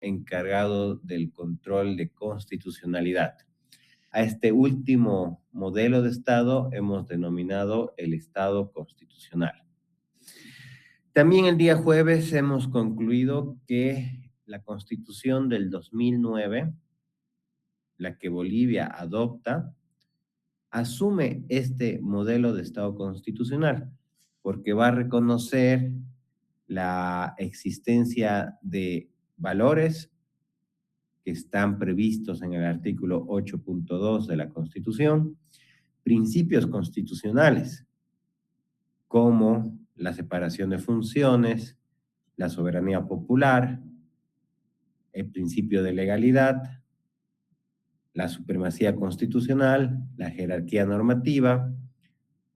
encargado del control de constitucionalidad. A este último modelo de Estado hemos denominado el Estado constitucional. También el día jueves hemos concluido que la Constitución del 2009, la que Bolivia adopta, asume este modelo de Estado constitucional, porque va a reconocer la existencia de valores que están previstos en el artículo 8.2 de la Constitución, principios constitucionales como la separación de funciones, la soberanía popular, el principio de legalidad, la supremacía constitucional, la jerarquía normativa.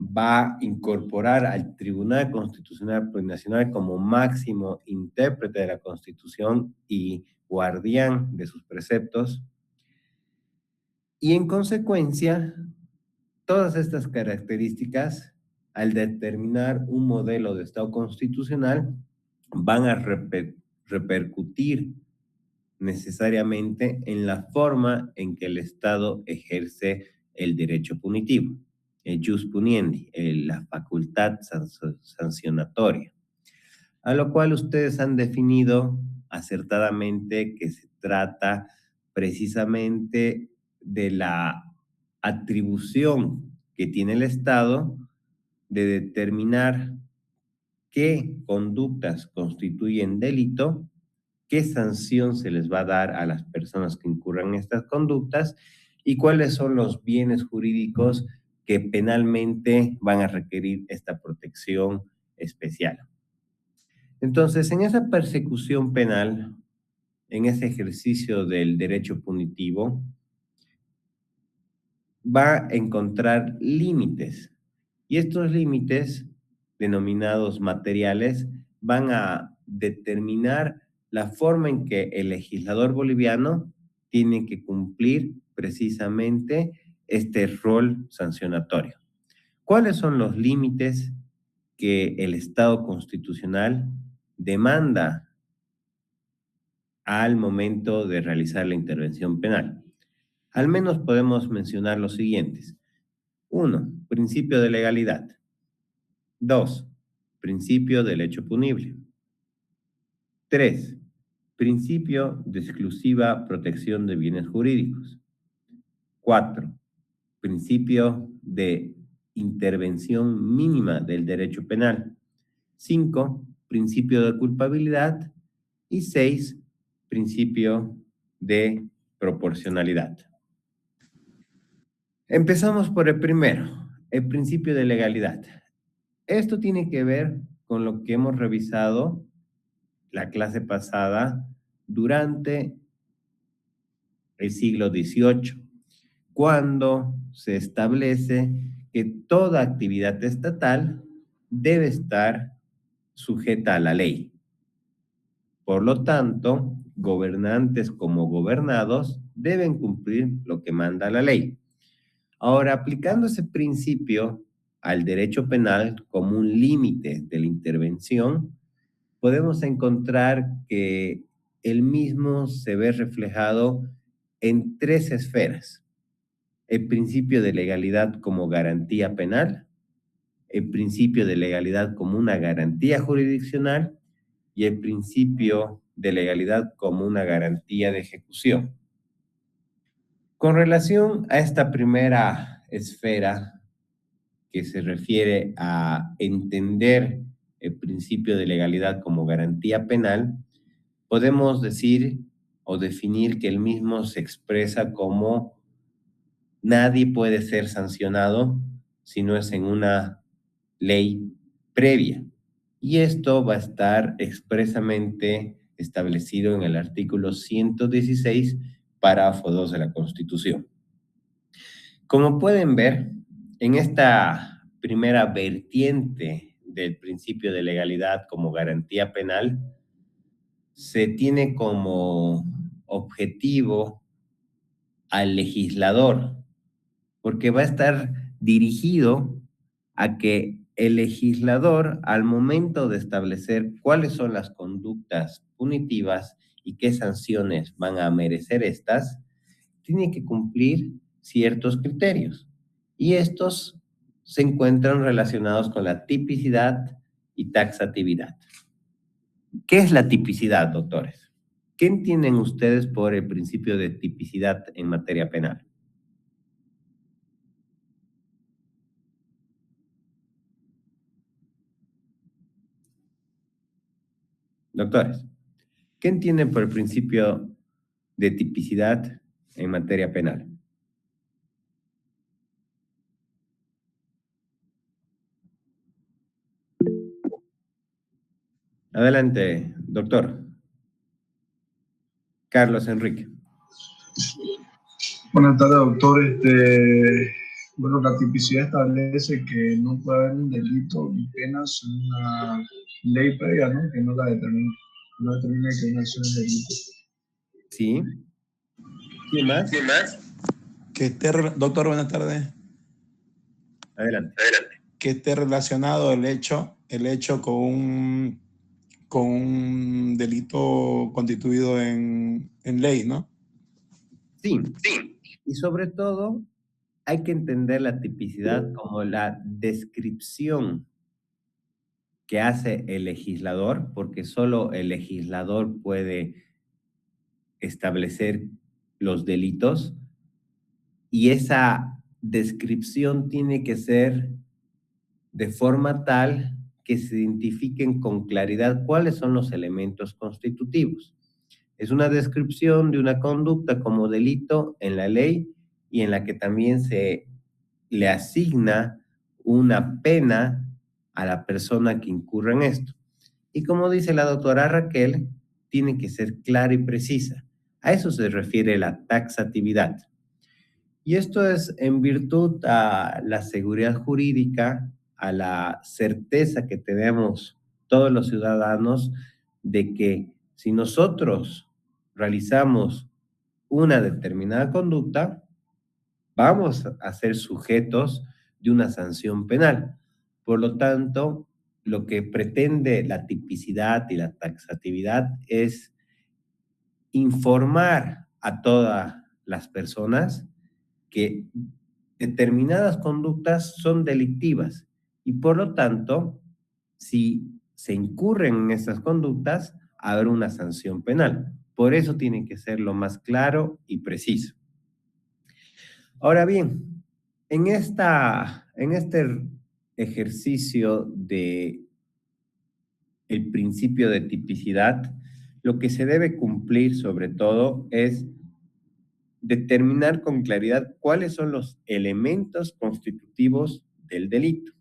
Va a incorporar al Tribunal Constitucional Plurinacional como máximo intérprete de la Constitución y guardián de sus preceptos. Y en consecuencia, todas estas características, al determinar un modelo de Estado constitucional, van a repercutir necesariamente en la forma en que el Estado ejerce el derecho punitivo, el jus puniendi, la facultad sancionatoria, a lo cual ustedes han definido acertadamente que se trata precisamente de la atribución que tiene el Estado de determinar qué conductas constituyen delito, qué sanción se les va a dar a las personas que incurran en estas conductas y cuáles son los bienes jurídicos que penalmente van a requerir esta protección especial. Entonces, en esa persecución penal, en ese ejercicio del derecho punitivo, va a encontrar límites. Y estos límites, denominados materiales, van a determinar la forma en que el legislador boliviano tiene que cumplir precisamente este rol sancionatorio. ¿Cuáles son los límites que el Estado constitucional demanda al momento de realizar la intervención penal? Al menos podemos mencionar los siguientes. 1. Principio de legalidad. 2. Principio del hecho punible. 3. Principio de exclusiva protección de bienes jurídicos. 4. Principio de intervención mínima del derecho penal. 5. Principio de culpabilidad. Y 6. Principio de proporcionalidad. Empezamos por el primero, el principio de legalidad. Esto tiene que ver con lo que hemos revisado la clase pasada durante el siglo XVIII, cuando se establece que toda actividad estatal debe estar sujeta a la ley. Por lo tanto, gobernantes como gobernados deben cumplir lo que manda la ley. Ahora, aplicando ese principio al derecho penal como un límite de la intervención, podemos encontrar que el mismo se ve reflejado en tres esferas. El principio de legalidad como garantía penal, el principio de legalidad como una garantía jurisdiccional y el principio de legalidad como una garantía de ejecución. Con relación a esta primera esfera que se refiere a entender el principio de legalidad como garantía penal, podemos decir o definir que el mismo se expresa como nadie puede ser sancionado si no es en una ley previa. Y esto va a estar expresamente establecido en el artículo 116, párrafo 2 de la Constitución. Como pueden ver, en esta primera vertiente del principio de legalidad como garantía penal, se tiene como objetivo al legislador, porque va a estar dirigido a que el legislador, al momento de establecer cuáles son las conductas punitivas y qué sanciones van a merecer estas, tiene que cumplir ciertos criterios. Y estos se encuentran relacionados con la tipicidad y taxatividad. ¿Qué es la tipicidad, doctores? ¿Qué entienden ustedes por el principio de tipicidad en materia penal? Doctores, ¿qué entienden por el principio de tipicidad en materia penal? Adelante, doctor. Carlos Enrique. Buenas tardes, doctor. Bueno, la tipicidad establece que no puede haber un delito ni pena sin una ley previa, ¿no? Que no la determine, no determine que una acción es delito. Sí. ¿Quién más? ¿Quién más? Doctor, buenas tardes. Adelante. Que esté relacionado el hecho con un delito constituido en ley, ¿no? Sí. Y sobre todo, hay que entender la tipicidad como la descripción que hace el legislador, porque solo el legislador puede establecer los delitos y esa descripción tiene que ser de forma tal que se identifiquen con claridad cuáles son los elementos constitutivos. Es una descripción de una conducta como delito en la ley y en la que también se le asigna una pena a la persona que incurra en esto. Y como dice la doctora Raquel, tiene que ser clara y precisa. A eso se refiere la taxatividad. Y esto es en virtud a la seguridad jurídica, a la certeza que tenemos todos los ciudadanos de que si nosotros realizamos una determinada conducta, vamos a ser sujetos de una sanción penal. Por lo tanto, lo que pretende la tipicidad y la taxatividad es informar a todas las personas que determinadas conductas son delictivas y por lo tanto, si se incurren en esas conductas, habrá una sanción penal. Por eso tiene que ser lo más claro y preciso. Ahora bien, en este ejercicio de el principio de tipicidad, lo que se debe cumplir sobre todo es determinar con claridad cuáles son los elementos constitutivos del delito.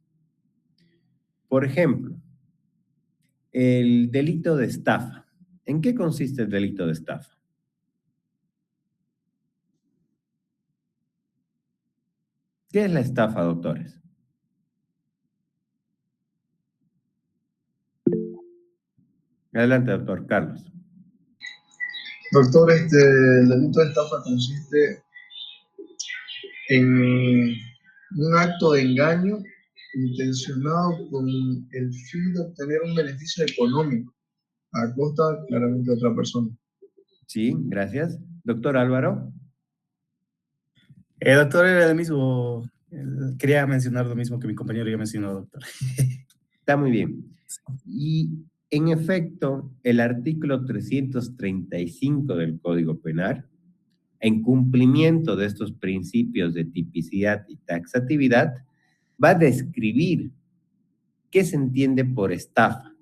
Por ejemplo, el delito de estafa. ¿En qué consiste el delito de estafa? ¿Qué es la estafa, doctores? Adelante, doctor Carlos. Doctor, el delito de estafa consiste en un acto de engaño intencionado con el fin de obtener un beneficio económico a costa claramente de otra persona. Sí, gracias. Doctor Álvaro. Doctor, era el mismo, quería mencionar lo mismo que mi compañero ya mencionó, doctor. Está muy bien. Y en efecto, el artículo 335 del Código Penal, en cumplimiento de estos principios de tipicidad y taxatividad, va a describir qué se entiende por estafa.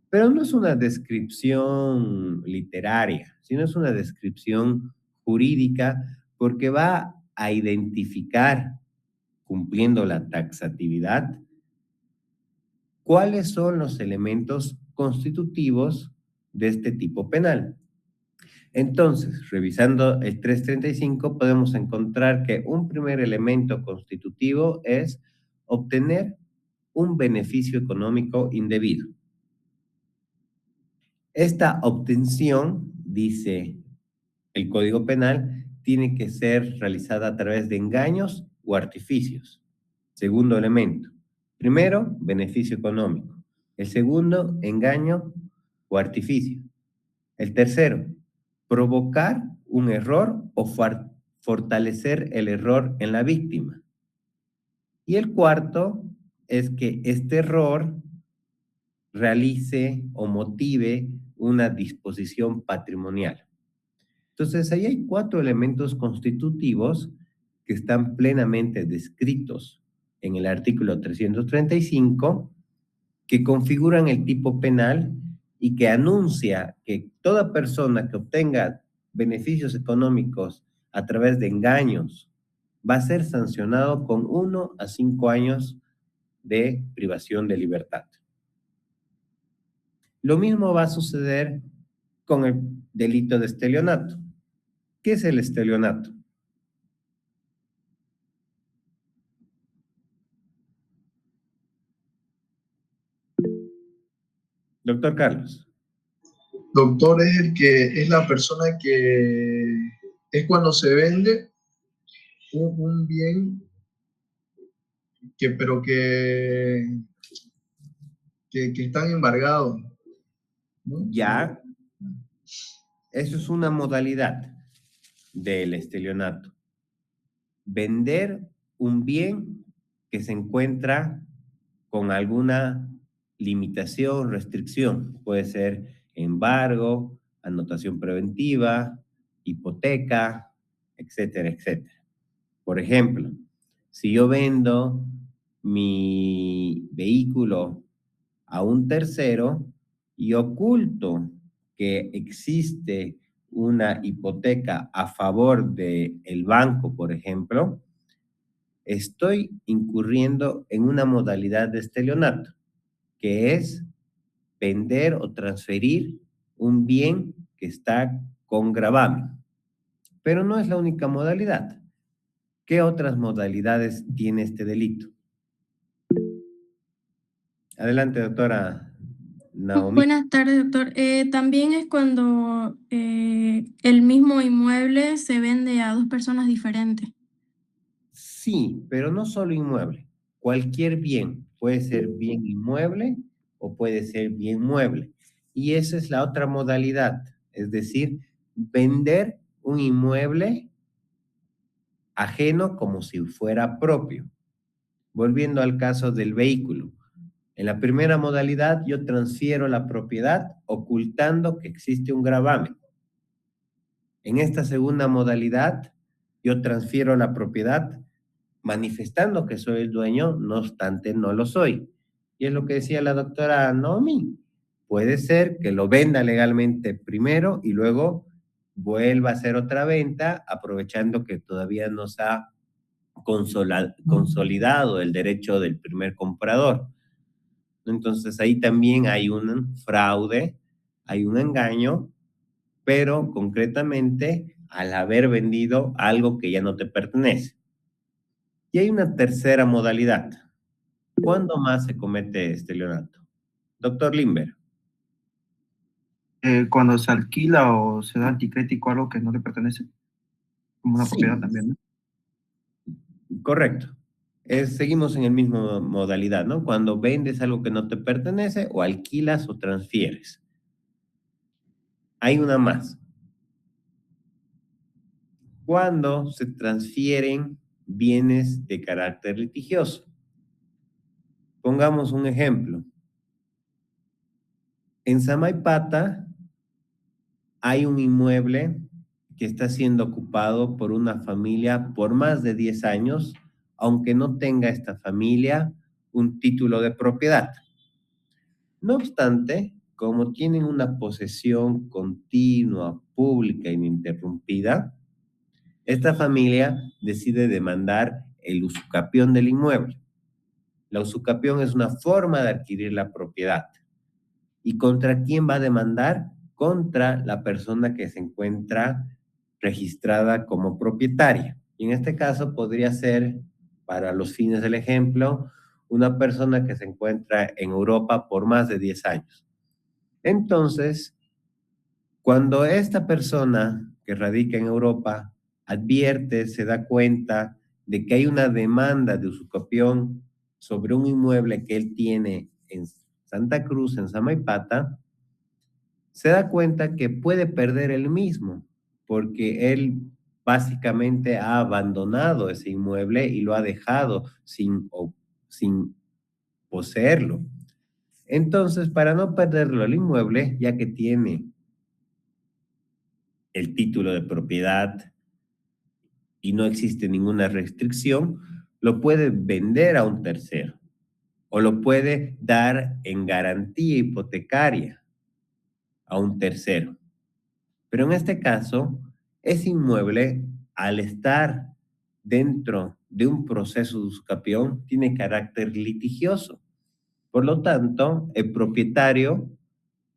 Pero no es una descripción literaria, sino es una descripción jurídica porque va a identificar, cumpliendo la taxatividad, cuáles son los elementos constitutivos de este tipo penal. Entonces, revisando el 335, podemos encontrar que un primer elemento constitutivo es obtener un beneficio económico indebido. Esta obtención, dice el Código Penal, tiene que ser realizada a través de engaños o artificios. Segundo elemento. Primero, beneficio económico. El segundo, engaño o artificio. El tercero, provocar un error o fortalecer el error en la víctima. Y el cuarto es que este error realice o motive una disposición patrimonial. Entonces, ahí hay 4 elementos constitutivos que están plenamente descritos en el artículo 335, que configuran el tipo penal y que anuncia que toda persona que obtenga beneficios económicos a través de engaños va a ser sancionado con 1 a 5 años de privación de libertad. Lo mismo va a suceder con el delito de estelionato. ¿Qué es el estelionato? Doctor Carlos. Doctor, es el que es la persona que es cuando se vende un bien pero que están embargados, ¿no? Ya, eso es una modalidad del estelionato. Vender un bien que se encuentra con alguna limitación, restricción. Puede ser embargo, anotación preventiva, hipoteca, etcétera, etcétera. Por ejemplo, si yo vendo mi vehículo a un tercero y oculto que existe una hipoteca a favor del banco, por ejemplo, estoy incurriendo en una modalidad de estelionato, que es vender o transferir un bien que está con gravamen. Pero no es la única modalidad. ¿Qué otras modalidades tiene este delito? Adelante, doctora Naomi. Buenas tardes, doctor. También es cuando el mismo inmueble se vende a dos personas diferentes. Sí, pero no solo inmueble. Cualquier bien puede ser bien inmueble o puede ser bien mueble. Y esa es la otra modalidad, es decir, vender un inmueble ajeno como si fuera propio. Volviendo al caso del vehículo. En la primera modalidad yo transfiero la propiedad ocultando que existe un gravamen. En esta segunda modalidad yo transfiero la propiedad manifestando que soy el dueño, no obstante no lo soy. Y es lo que decía la doctora Nomi. Puede ser que lo venda legalmente primero y luego vuelva a hacer otra venta, aprovechando que todavía no se ha consolidado el derecho del primer comprador. Entonces ahí también hay un fraude, hay un engaño, pero concretamente al haber vendido algo que ya no te pertenece. Y hay una tercera modalidad. ¿Cuándo más se comete este leonato? Doctor Limber. Cuando se alquila o se da anticrético a algo que no le pertenece, como una propiedad también, ¿no? Correcto. Seguimos en el mismo modalidad, ¿no? Cuando vendes algo que no te pertenece o alquilas o transfieres. Hay una más. Cuando se transfieren bienes de carácter litigioso. Pongamos un ejemplo. En Samaipata hay un inmueble que está siendo ocupado por una familia por más de 10 años, aunque no tenga esta familia un título de propiedad. No obstante, como tienen una posesión continua, pública e ininterrumpida, esta familia decide demandar el usucapión del inmueble. La usucapión es una forma de adquirir la propiedad. ¿Y contra quién va a demandar? Contra la persona que se encuentra registrada como propietaria. Y en este caso podría ser, para los fines del ejemplo, una persona que se encuentra en Europa por más de 10 años. Entonces, cuando esta persona que radica en Europa advierte, se da cuenta de que hay una demanda de usucapión sobre un inmueble que él tiene en Santa Cruz, en Samaipata, se da cuenta que puede perder el mismo, porque él básicamente ha abandonado ese inmueble y lo ha dejado sin poseerlo. Entonces, para no perderlo el inmueble, ya que tiene el título de propiedad y no existe ninguna restricción, lo puede vender a un tercero o lo puede dar en garantía hipotecaria a un tercero. Pero en este caso, ese inmueble, al estar dentro de un proceso de usucapión, tiene carácter litigioso. Por lo tanto, el propietario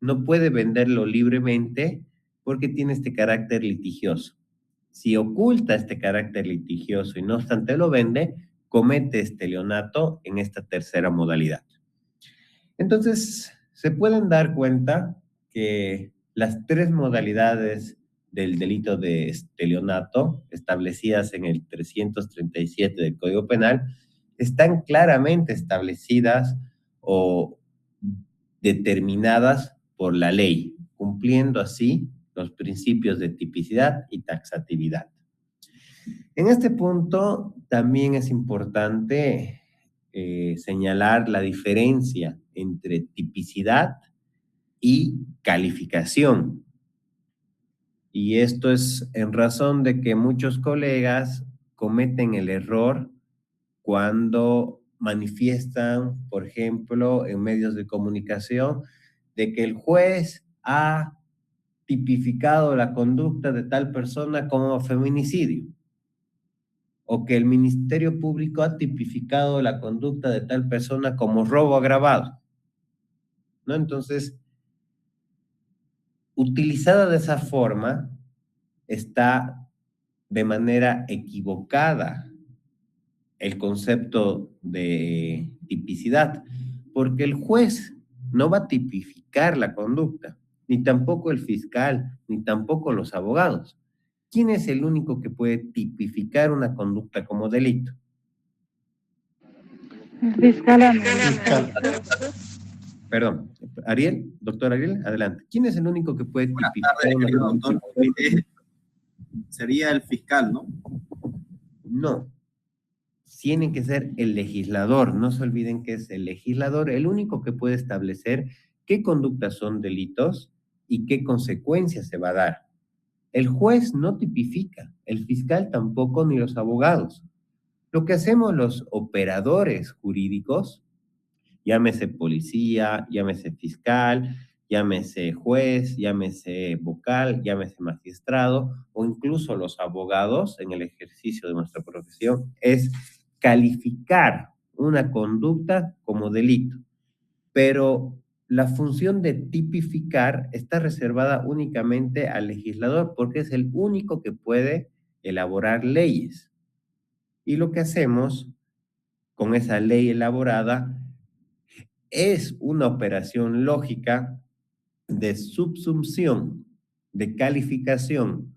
no puede venderlo libremente porque tiene este carácter litigioso. Si oculta este carácter litigioso y no obstante lo vende, comete estelionato en esta tercera modalidad. Entonces, se pueden dar cuenta que las tres modalidades del delito de estelionato, establecidas en el 337 del Código Penal, están claramente establecidas o determinadas por la ley, cumpliendo así los principios de tipicidad y taxatividad. En este punto también es importante señalar la diferencia entre tipicidad y calificación. Y esto es en razón de que muchos colegas cometen el error cuando manifiestan, por ejemplo, en medios de comunicación, de que el juez ha tipificado la conducta de tal persona como feminicidio, o que el Ministerio Público ha tipificado la conducta de tal persona como robo agravado, ¿no? Entonces, utilizada de esa forma, está de manera equivocada el concepto de tipicidad, porque el juez no va a tipificar la conducta, ni tampoco el fiscal, ni tampoco los abogados. ¿Quién es el único que puede tipificar una conducta como delito? Fiscal. Perdón, Ariel, doctor Ariel, adelante. ¿Quién es el único que puede Buenas tipificar tardes, una querido conducta doctor. como delito? Sería el fiscal, ¿no? No, tiene que ser el legislador. No se olviden que es el legislador el único que puede establecer qué conductas son delitos y qué consecuencias se va a dar. El juez no tipifica, el fiscal tampoco, ni los abogados. Lo que hacemos los operadores jurídicos, llámese policía, llámese fiscal, llámese juez, llámese vocal, llámese magistrado o incluso los abogados en el ejercicio de nuestra profesión, es calificar una conducta como delito. Pero la función de tipificar está reservada únicamente al legislador porque es el único que puede elaborar leyes. Y lo que hacemos con esa ley elaborada es una operación lógica de subsunción, de calificación.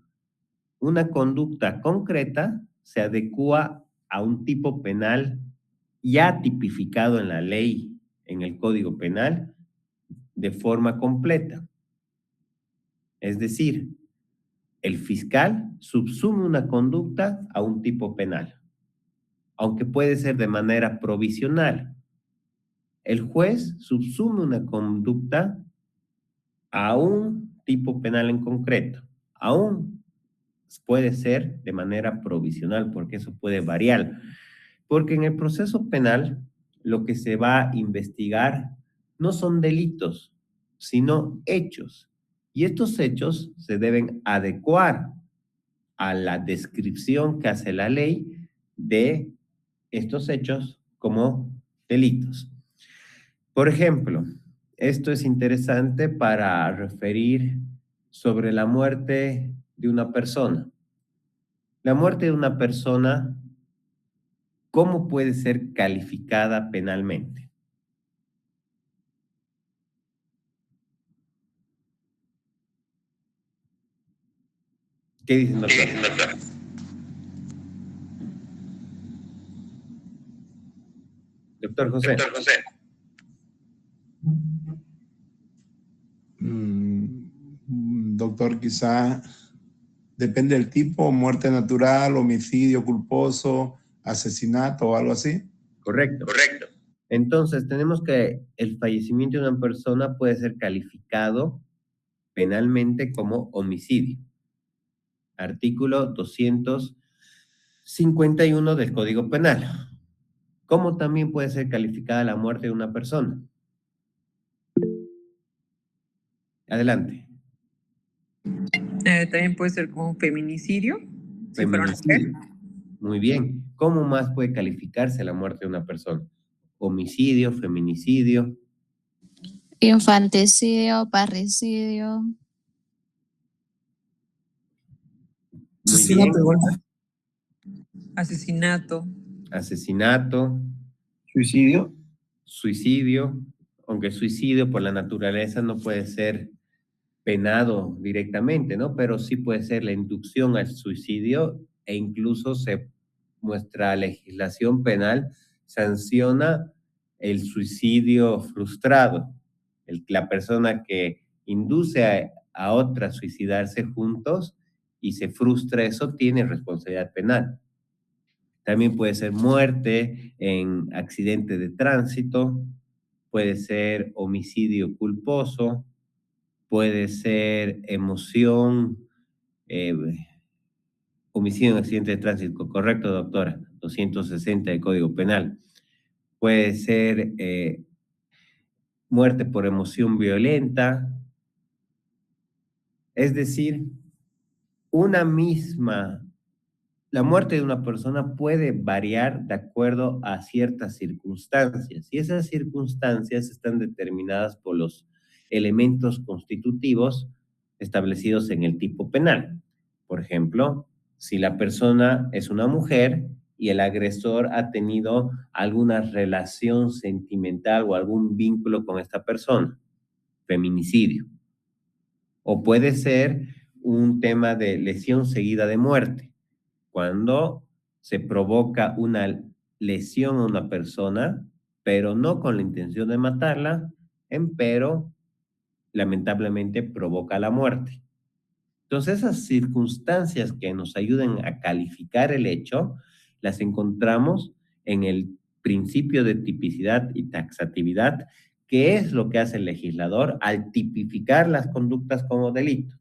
Una conducta concreta se adecua a un tipo penal ya tipificado en la ley, en el Código Penal, de forma completa. Es decir, el fiscal subsume una conducta a un tipo penal, aunque puede ser de manera provisional. El juez subsume una conducta a un tipo penal en concreto. Aún puede ser de manera provisional, porque eso puede variar. Porque en el proceso penal lo que se va a investigar no son delitos, sino hechos. Y estos hechos se deben adecuar a la descripción que hace la ley de estos hechos como delitos. Por ejemplo, esto es interesante para referir sobre la muerte de una persona. La muerte de una persona, ¿cómo puede ser calificada penalmente? ¿Qué dicen, doctor? Doctor José. doctor, quizá depende del tipo, muerte natural, homicidio culposo, asesinato o algo así. Correcto. Correcto. Entonces, tenemos que el fallecimiento de una persona puede ser calificado penalmente como homicidio. Artículo 251 del Código Penal. ¿Cómo también puede ser calificada la muerte de una persona? Adelante. También puede ser como feminicidio. Si fuera una mujer. Feminicidio. Muy bien. ¿Cómo más puede calificarse la muerte de una persona? Homicidio, feminicidio. Infanticidio, parricidio. Muy bien. Asesinato. Asesinato. Suicidio. Suicidio. Aunque suicidio por la naturaleza no puede ser penado directamente, ¿no? Pero sí puede ser la inducción al suicidio e incluso nuestra legislación penal sanciona el suicidio frustrado. La persona que induce a otra a suicidarse juntos y se frustra eso tiene responsabilidad penal. También puede ser muerte en accidente de tránsito, puede ser homicidio culposo, puede ser homicidio en accidente de tránsito, correcto, doctora, 260 del Código Penal. Puede ser muerte por emoción violenta, es decir, la muerte de una persona puede variar de acuerdo a ciertas circunstancias, y esas circunstancias están determinadas por los elementos constitutivos establecidos en el tipo penal. Por ejemplo, si la persona es una mujer y el agresor ha tenido alguna relación sentimental o algún vínculo con esta persona, feminicidio. O puede ser un tema de lesión seguida de muerte, cuando se provoca una lesión a una persona, pero no con la intención de matarla, empero lamentablemente provoca la muerte. Entonces, esas circunstancias que nos ayuden a calificar el hecho, las encontramos en el principio de tipicidad y taxatividad, que es lo que hace el legislador al tipificar las conductas como delito.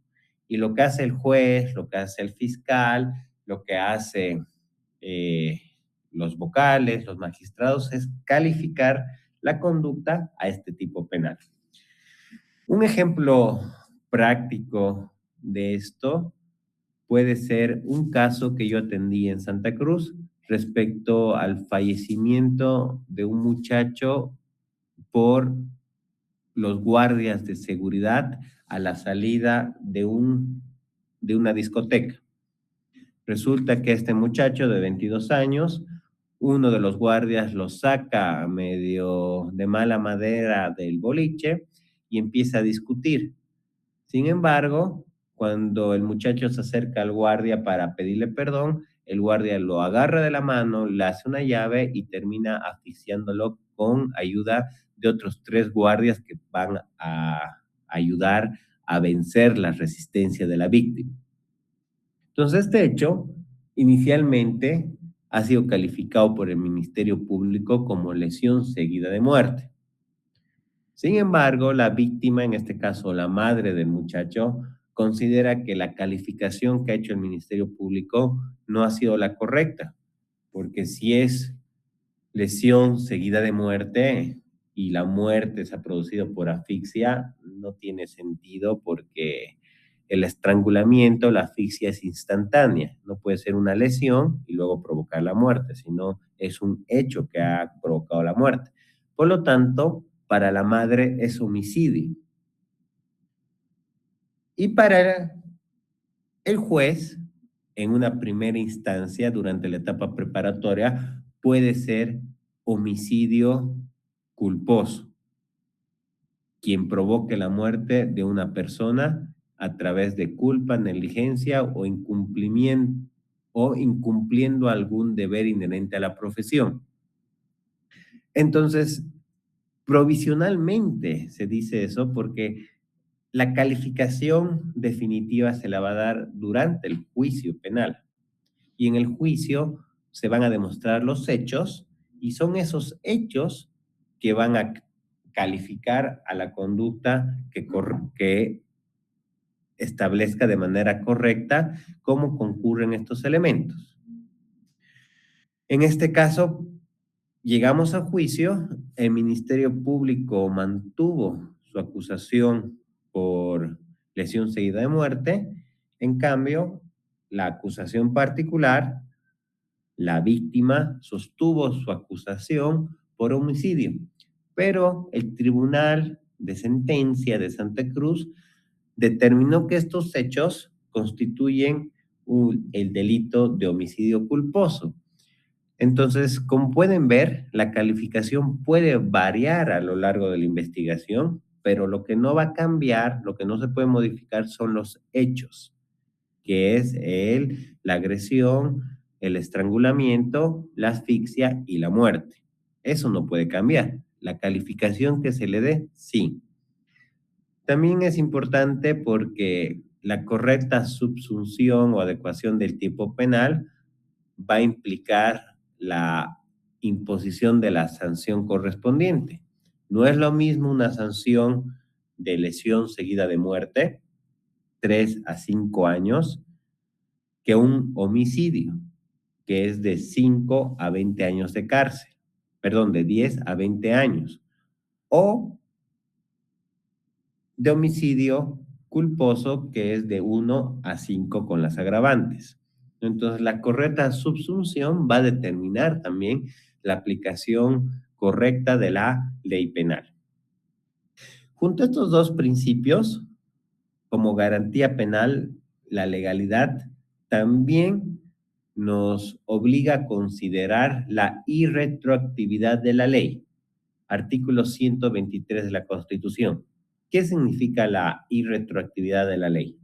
Y lo que hace el juez, lo que hace el fiscal, lo que hace los vocales, los magistrados, es calificar la conducta a este tipo penal. Un ejemplo práctico de esto puede ser un caso que yo atendí en Santa Cruz respecto al fallecimiento de un muchacho por los guardias de seguridad a la salida de una discoteca. Resulta que este muchacho de 22 años, uno de los guardias lo saca medio de mala madera del boliche y empieza a discutir. Sin embargo, cuando el muchacho se acerca al guardia para pedirle perdón, el guardia lo agarra de la mano, le hace una llave y termina asfixiándolo con ayuda de otros 3 guardias que van a ayudar a vencer la resistencia de la víctima. Entonces, este hecho inicialmente ha sido calificado por el Ministerio Público como lesión seguida de muerte. Sin embargo, la víctima, en este caso la madre del muchacho, considera que la calificación que ha hecho el Ministerio Público no ha sido la correcta, porque si es lesión seguida de muerte y la muerte se ha producido por asfixia, no tiene sentido porque el estrangulamiento, la asfixia es instantánea, no puede ser una lesión y luego provocar la muerte, sino es un hecho que ha provocado la muerte. Por lo tanto, para la madre es homicidio. Y para el juez, en una primera instancia, durante la etapa preparatoria, puede ser homicidio culposo, quien provoque la muerte de una persona a través de culpa, negligencia o incumpliendo algún deber inherente a la profesión. Entonces, provisionalmente se dice eso porque La calificación definitiva se la va a dar durante el juicio penal. Y en el juicio se van a demostrar los hechos y son esos hechos que van a calificar a la conducta que establezca de manera correcta cómo concurren estos elementos. En este caso, llegamos a juicio, el Ministerio Público mantuvo su acusación por lesión seguida de muerte, en cambio, la acusación particular, la víctima sostuvo su acusación por homicidio, pero el Tribunal de Sentencia de Santa Cruz determinó que estos hechos constituyen el delito de homicidio culposo. Entonces, como pueden ver, la calificación puede variar a lo largo de la investigación, pero lo que no va a cambiar, lo que no se puede modificar son los hechos, que es la agresión, el estrangulamiento, la asfixia y la muerte. Eso no puede cambiar. La calificación que se le dé, sí. También es importante porque la correcta subsunción o adecuación del tipo penal va a implicar la imposición de la sanción correspondiente. No es lo mismo una sanción de lesión seguida de muerte, 3 a 5 años, que un homicidio, que es de 5 a 20 años de cárcel. Perdón, de 10 a 20 años. O de homicidio culposo, que es de 1 a 5 con las agravantes. Entonces, la correcta subsunción va a determinar también la aplicación correcta de la ley penal. Junto a estos dos principios, como garantía penal, la legalidad también nos obliga a considerar la irretroactividad de la ley. Artículo 123 de la Constitución. ¿Qué significa la irretroactividad de la ley?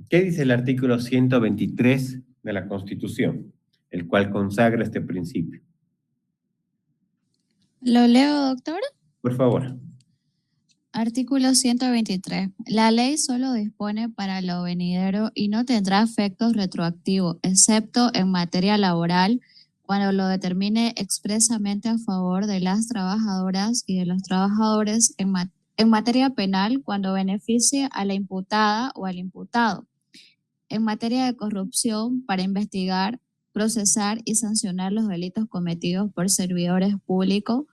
¿Qué dice el artículo 123 de la Constitución, el cual consagra este principio? ¿Lo leo, doctor? Por favor. Artículo 123. La ley solo dispone para lo venidero y no tendrá efectos retroactivos, excepto en materia laboral, cuando lo determine expresamente a favor de las trabajadoras y de los trabajadores, en materia penal, cuando beneficie a la imputada o al imputado, en materia de corrupción, para investigar, procesar y sancionar los delitos cometidos por servidores públicos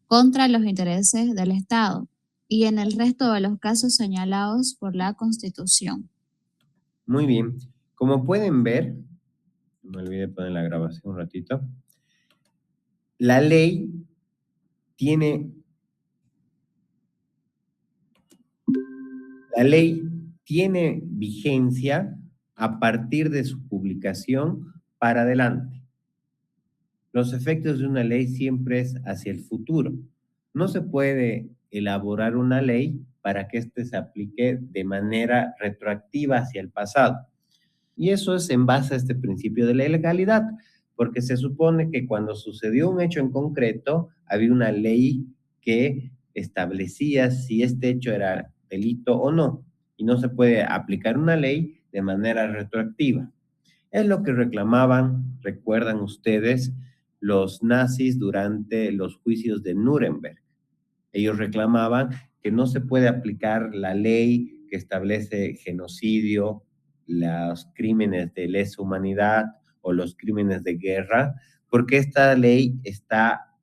contra los intereses del Estado, y en el resto de los casos señalados por la Constitución. Muy bien. Como pueden ver, no me olvidé poner la grabación un ratito, la ley tiene vigencia a partir de su publicación para adelante. Los efectos de una ley siempre es hacia el futuro. No se puede elaborar una ley para que éste se aplique de manera retroactiva hacia el pasado. Y eso es en base a este principio de la legalidad, porque se supone que cuando sucedió un hecho en concreto, había una ley que establecía si este hecho era delito o no, y no se puede aplicar una ley de manera retroactiva. Es lo que reclamaban, recuerdan ustedes, los nazis durante los juicios de Nuremberg. Ellos reclamaban que no se puede aplicar la ley que establece genocidio, los crímenes de lesa humanidad o los crímenes de guerra, porque esta ley está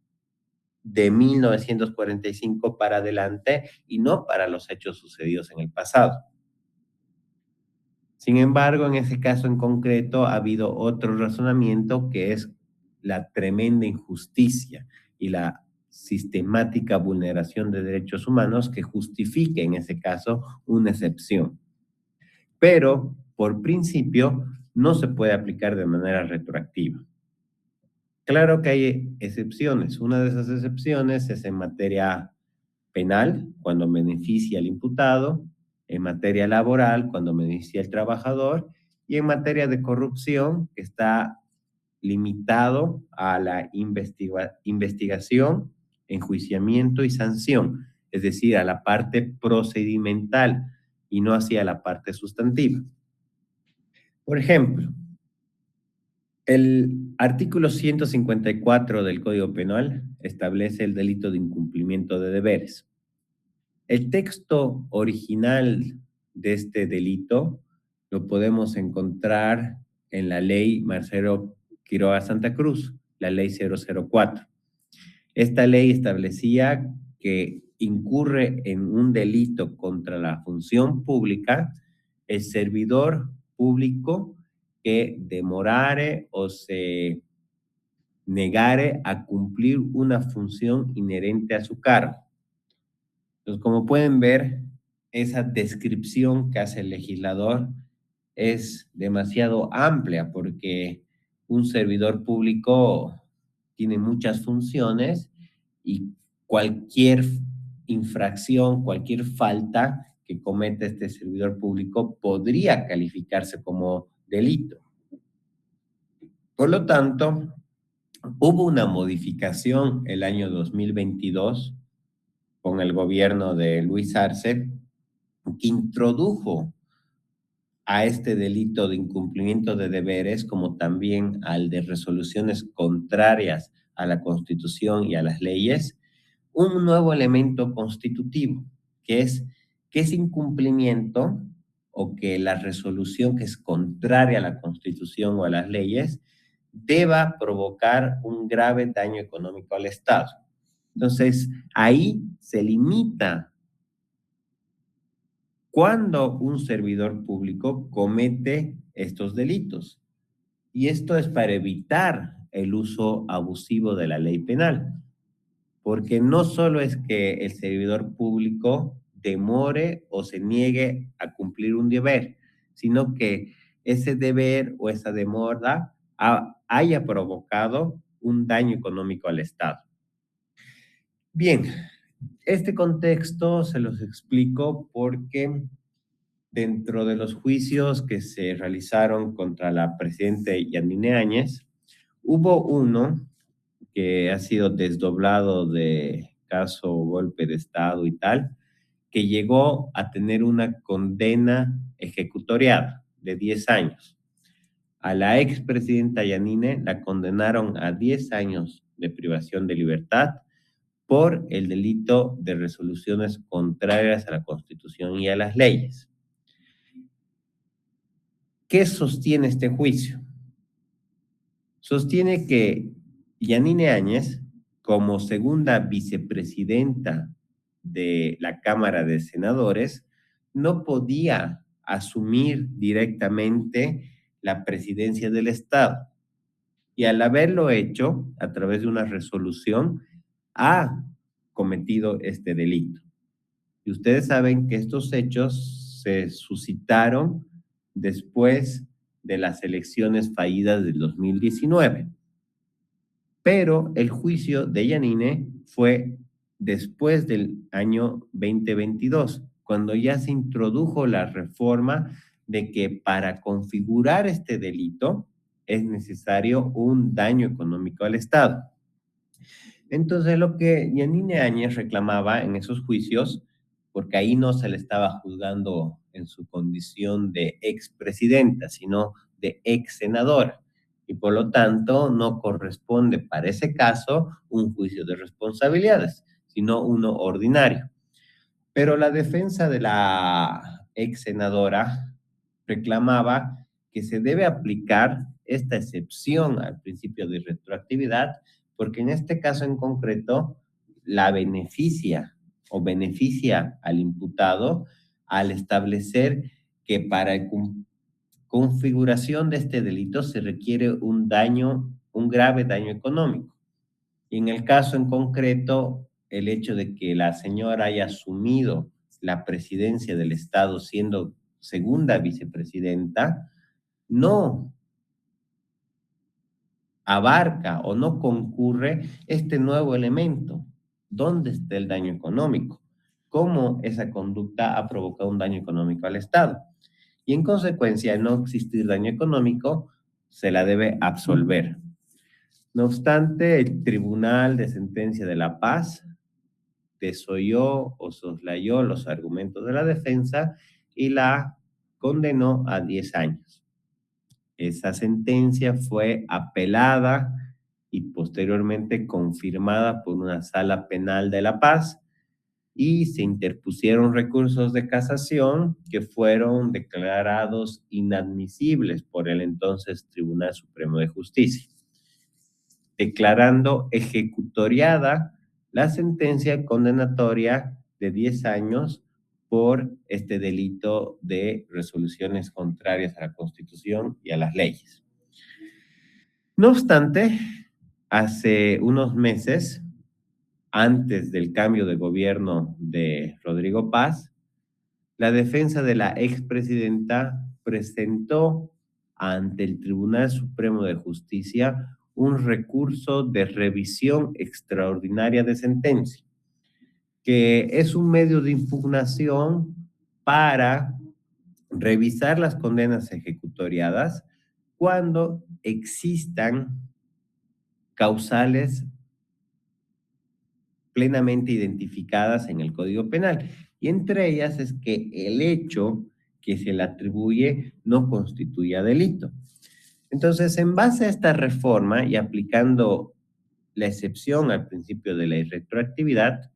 de 1945 para adelante y no para los hechos sucedidos en el pasado. Sin embargo, en ese caso en concreto ha habido otro razonamiento, que es la tremenda injusticia y la sistemática vulneración de derechos humanos que justifique en ese caso una excepción. Pero, por principio, no se puede aplicar de manera retroactiva. Claro que hay excepciones. Una de esas excepciones es en materia penal, cuando beneficia al imputado, en materia laboral, cuando beneficia al trabajador, y en materia de corrupción, que está limitado a la investigación, enjuiciamiento y sanción, es decir, a la parte procedimental y no hacia la parte sustantiva. Por ejemplo, el artículo 154 del Código Penal establece el delito de incumplimiento de deberes. El texto original de este delito lo podemos encontrar en la ley Marcelo Quiroga Santa Cruz, la ley 004. Esta ley establecía que incurre en un delito contra la función pública el servidor público que demorare o se negare a cumplir una función inherente a su cargo. Entonces, como pueden ver, esa descripción que hace el legislador es demasiado amplia porque un servidor público tiene muchas funciones y cualquier infracción, cualquier falta que cometa este servidor público podría calificarse como delito. Por lo tanto, hubo una modificación el año 2022 con el gobierno de Luis Arce que introdujo a este delito de incumplimiento de deberes, como también al de resoluciones contrarias a la Constitución y a las leyes, un nuevo elemento constitutivo, que es incumplimiento o que la resolución que es contraria a la Constitución o a las leyes deba provocar un grave daño económico al Estado. Entonces, ahí se limita cuando un servidor público comete estos delitos. Y esto es para evitar el uso abusivo de la ley penal, porque no solo es que el servidor público demore o se niegue a cumplir un deber, sino que ese deber o esa demora haya provocado un daño económico al Estado. Bien, este contexto se los explico porque dentro de los juicios que se realizaron contra la presidenta Yanine Áñez, hubo uno que ha sido desdoblado de caso golpe de Estado y tal, que llegó a tener una condena ejecutoriada de 10 años. A la expresidenta Yanine la condenaron a 10 años de privación de libertad por el delito de resoluciones contrarias a la Constitución y a las leyes. ¿Qué sostiene este juicio? Sostiene que Yanine Áñez, como segunda vicepresidenta de la Cámara de Senadores, no podía asumir directamente la presidencia del Estado. Y al haberlo hecho, a través de una resolución, ha cometido este delito. Y ustedes saben que estos hechos se suscitaron después de las elecciones fallidas del 2019. Pero el juicio de Yanine fue después del año 2022, cuando ya se introdujo la reforma de que para configurar este delito es necesario un daño económico al Estado. Entonces, lo que Yanine Áñez reclamaba en esos juicios, porque ahí no se le estaba juzgando en su condición de expresidenta, sino de ex senadora, y por lo tanto no corresponde para ese caso un juicio de responsabilidades, sino uno ordinario. Pero la defensa de la ex senadora reclamaba que se debe aplicar esta excepción al principio de retroactividad, porque en este caso en concreto la beneficia o beneficia al imputado al establecer que para configuración de este delito se requiere un grave daño económico. Y en el caso en concreto, el hecho de que la señora haya asumido la presidencia del Estado siendo segunda vicepresidenta, no abarca o no concurre este nuevo elemento. ¿Dónde está el daño económico? ¿Cómo esa conducta ha provocado un daño económico al Estado? Y en consecuencia, al no existir daño económico, se la debe absolver. No obstante, el Tribunal de Sentencia de La Paz desoyó o soslayó los argumentos de la defensa y la condenó a 10 años. Esa sentencia fue apelada y posteriormente confirmada por una sala penal de La Paz y se interpusieron recursos de casación que fueron declarados inadmisibles por el entonces Tribunal Supremo de Justicia, declarando ejecutoriada la sentencia condenatoria de 10 años por este delito de resoluciones contrarias a la Constitución y a las leyes. No obstante, hace unos meses, antes del cambio de gobierno de Rodrigo Paz, la defensa de la expresidenta presentó ante el Tribunal Supremo de Justicia un recurso de revisión extraordinaria de sentencia, que es un medio de impugnación para revisar las condenas ejecutoriadas cuando existan causales plenamente identificadas en el Código Penal. Y entre ellas es que el hecho que se le atribuye no constituya delito. Entonces, en base a esta reforma y aplicando la excepción al principio de la irretroactividad,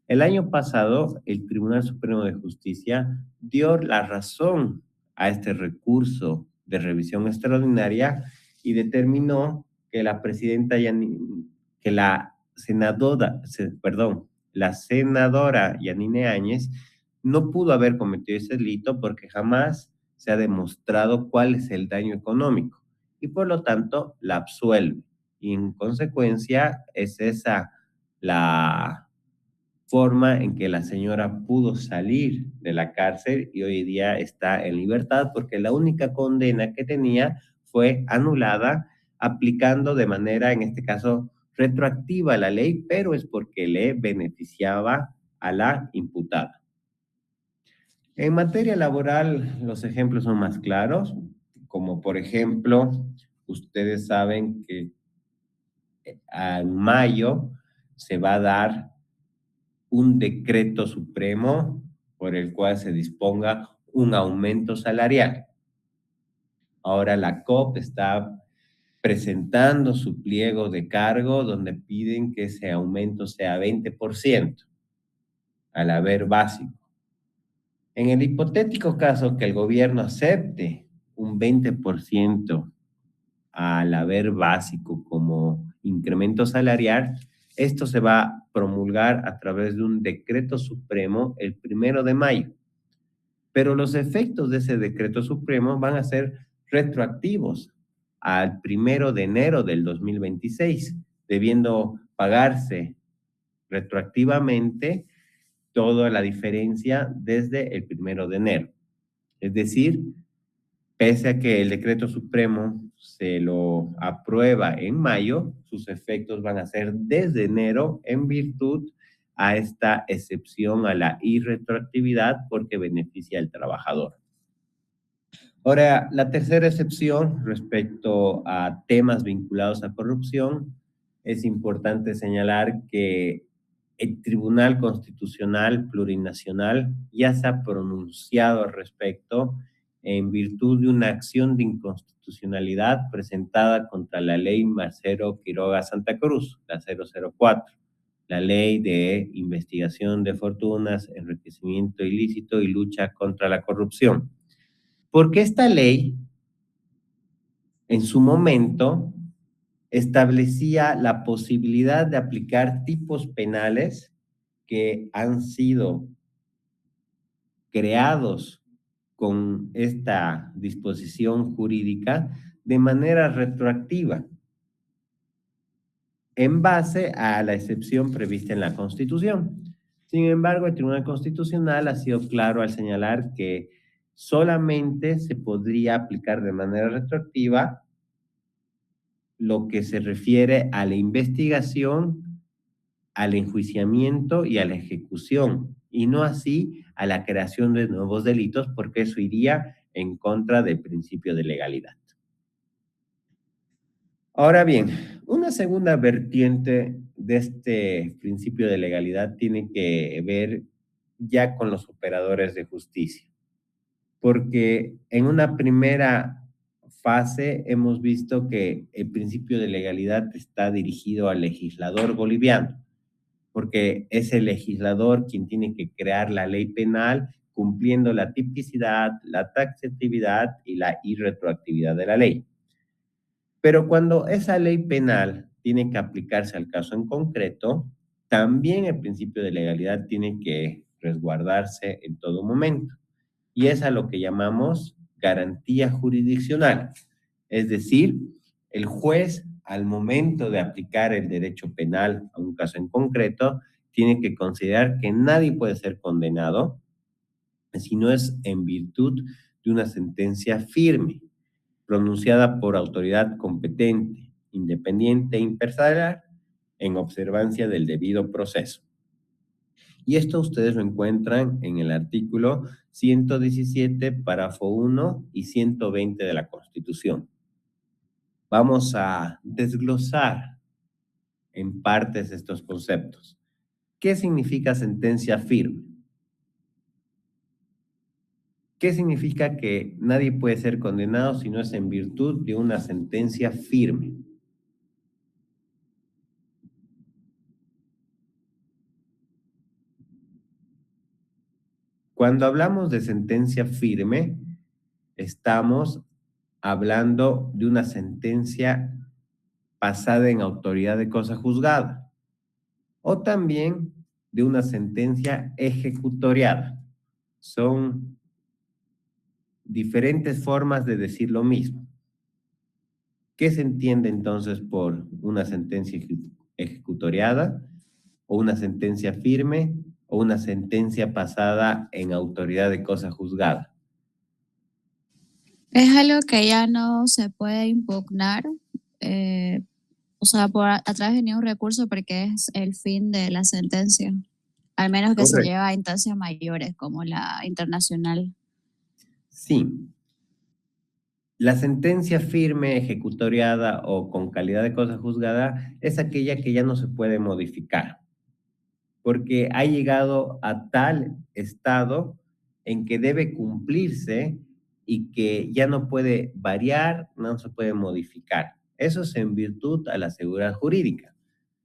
el año pasado el Tribunal Supremo de Justicia dio la razón a este recurso de revisión extraordinaria y determinó que la presidenta que la senadora Yanine Áñez no pudo haber cometido ese delito porque jamás se ha demostrado cuál es el daño económico y por lo tanto la absuelve. Y en consecuencia es esa la forma en que la señora pudo salir de la cárcel y hoy día está en libertad porque la única condena que tenía fue anulada aplicando de manera, en este caso, retroactiva la ley, pero es porque le beneficiaba a la imputada. En materia laboral, los ejemplos son más claros, como por ejemplo, ustedes saben que en mayo se va a dar un decreto supremo por el cual se disponga un aumento salarial. Ahora la COP está presentando su pliego de cargo donde piden que ese aumento sea 20% al haber básico. En el hipotético caso que el gobierno acepte un 20% al haber básico como incremento salarial, esto se va a promulgar a través de un decreto supremo el 1 de mayo. Pero los efectos de ese decreto supremo van a ser retroactivos al 1 de enero del 2026, debiendo pagarse retroactivamente toda la diferencia desde el 1 de enero. Es decir, pese a que el decreto supremo se lo aprueba en mayo, sus efectos van a ser desde enero en virtud a esta excepción a la irretroactividad porque beneficia al trabajador. Ahora, la tercera excepción respecto a temas vinculados a corrupción, es importante señalar que el Tribunal Constitucional Plurinacional ya se ha pronunciado al respecto en virtud de una acción de inconstitucionalidad presentada contra la ley Marcelo Quiroga Santa Cruz, la 004, la ley de investigación de fortunas, enriquecimiento ilícito y lucha contra la corrupción. Porque esta ley, en su momento, establecía la posibilidad de aplicar tipos penales que han sido creados con esta disposición jurídica de manera retroactiva, en base a la excepción prevista en la Constitución. Sin embargo, el Tribunal Constitucional ha sido claro al señalar que solamente se podría aplicar de manera retroactiva lo que se refiere a la investigación, al enjuiciamiento y a la ejecución, y no así a la creación de nuevos delitos, porque eso iría en contra del principio de legalidad. Ahora bien, una segunda vertiente de este principio de legalidad tiene que ver ya con los operadores de justicia, porque en una primera fase hemos visto que el principio de legalidad está dirigido al legislador boliviano, porque es el legislador quien tiene que crear la ley penal cumpliendo la tipicidad, la taxatividad y la irretroactividad de la ley. Pero cuando esa ley penal tiene que aplicarse al caso en concreto, también el principio de legalidad tiene que resguardarse en todo momento. Y es a lo que llamamos garantía jurisdiccional. Es decir, el juez, al momento de aplicar el derecho penal a un caso en concreto, tiene que considerar que nadie puede ser condenado si no es en virtud de una sentencia firme, pronunciada por autoridad competente, independiente e imparcial, en observancia del debido proceso. Y esto ustedes lo encuentran en el artículo 117, párrafo 1 y 120 de la Constitución. Vamos a desglosar en partes estos conceptos. ¿Qué significa sentencia firme? ¿Qué significa que nadie puede ser condenado si no es en virtud de una sentencia firme? Cuando hablamos de sentencia firme, estamos hablando de una sentencia pasada en autoridad de cosa juzgada o también de una sentencia ejecutoriada. Son diferentes formas de decir lo mismo. ¿Qué se entiende entonces por una sentencia ejecutoriada o una sentencia firme o una sentencia pasada en autoridad de cosa juzgada? Es algo que ya no se puede impugnar, o sea, a través de ningún recurso porque es el fin de la sentencia, al menos que se Correcto. lleve a instancias mayores como la internacional. Sí. La sentencia firme, ejecutoriada o con calidad de cosa juzgada es aquella que ya no se puede modificar, porque ha llegado a tal estado en que debe cumplirse y que ya no puede variar, no se puede modificar. Eso es en virtud a la seguridad jurídica,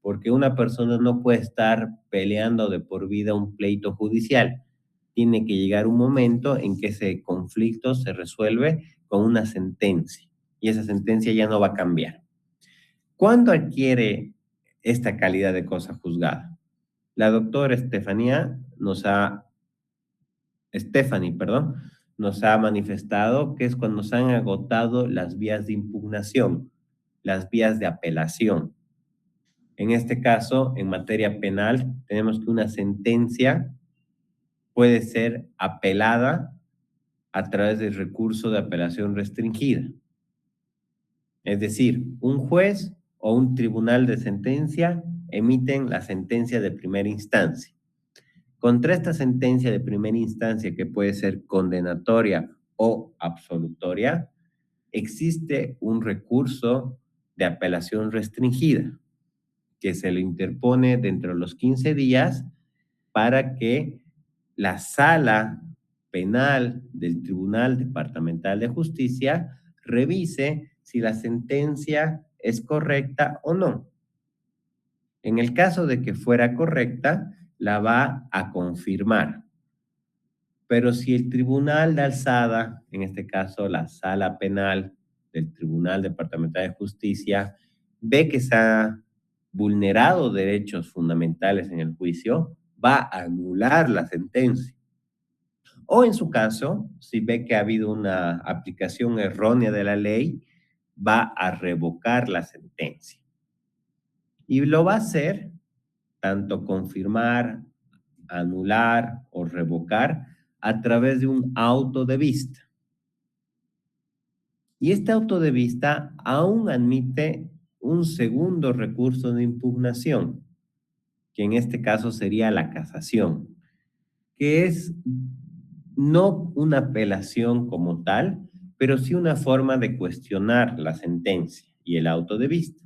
porque una persona no puede estar peleando de por vida un pleito judicial. Tiene que llegar un momento en que ese conflicto se resuelve con una sentencia y esa sentencia ya no va a cambiar. ¿Cuándo adquiere esta calidad de cosa juzgada? La doctora Stephanie, nos ha manifestado que es cuando se han agotado las vías de impugnación, las vías de apelación. En este caso, en materia penal, tenemos que una sentencia puede ser apelada a través del recurso de apelación restringida. Es decir, un juez o un tribunal de sentencia emiten la sentencia de primera instancia. Contra esta sentencia de primera instancia, que puede ser condenatoria o absolutoria, existe un recurso de apelación restringida que se le interpone dentro de los 15 días para que la sala penal del Tribunal Departamental de Justicia revise si la sentencia es correcta o no. En el caso de que fuera correcta, la va a confirmar. Pero si el tribunal de alzada, en este caso la sala penal del Tribunal Departamental de Justicia, ve que se ha vulnerado derechos fundamentales en el juicio, va a anular la sentencia. O en su caso, si ve que ha habido una aplicación errónea de la ley, va a revocar la sentencia. Y lo va a hacer tanto confirmar, anular o revocar a través de un auto de vista. Y este auto de vista aún admite un segundo recurso de impugnación, que en este caso sería la casación, que es no una apelación como tal, pero sí una forma de cuestionar la sentencia. y el auto de vista.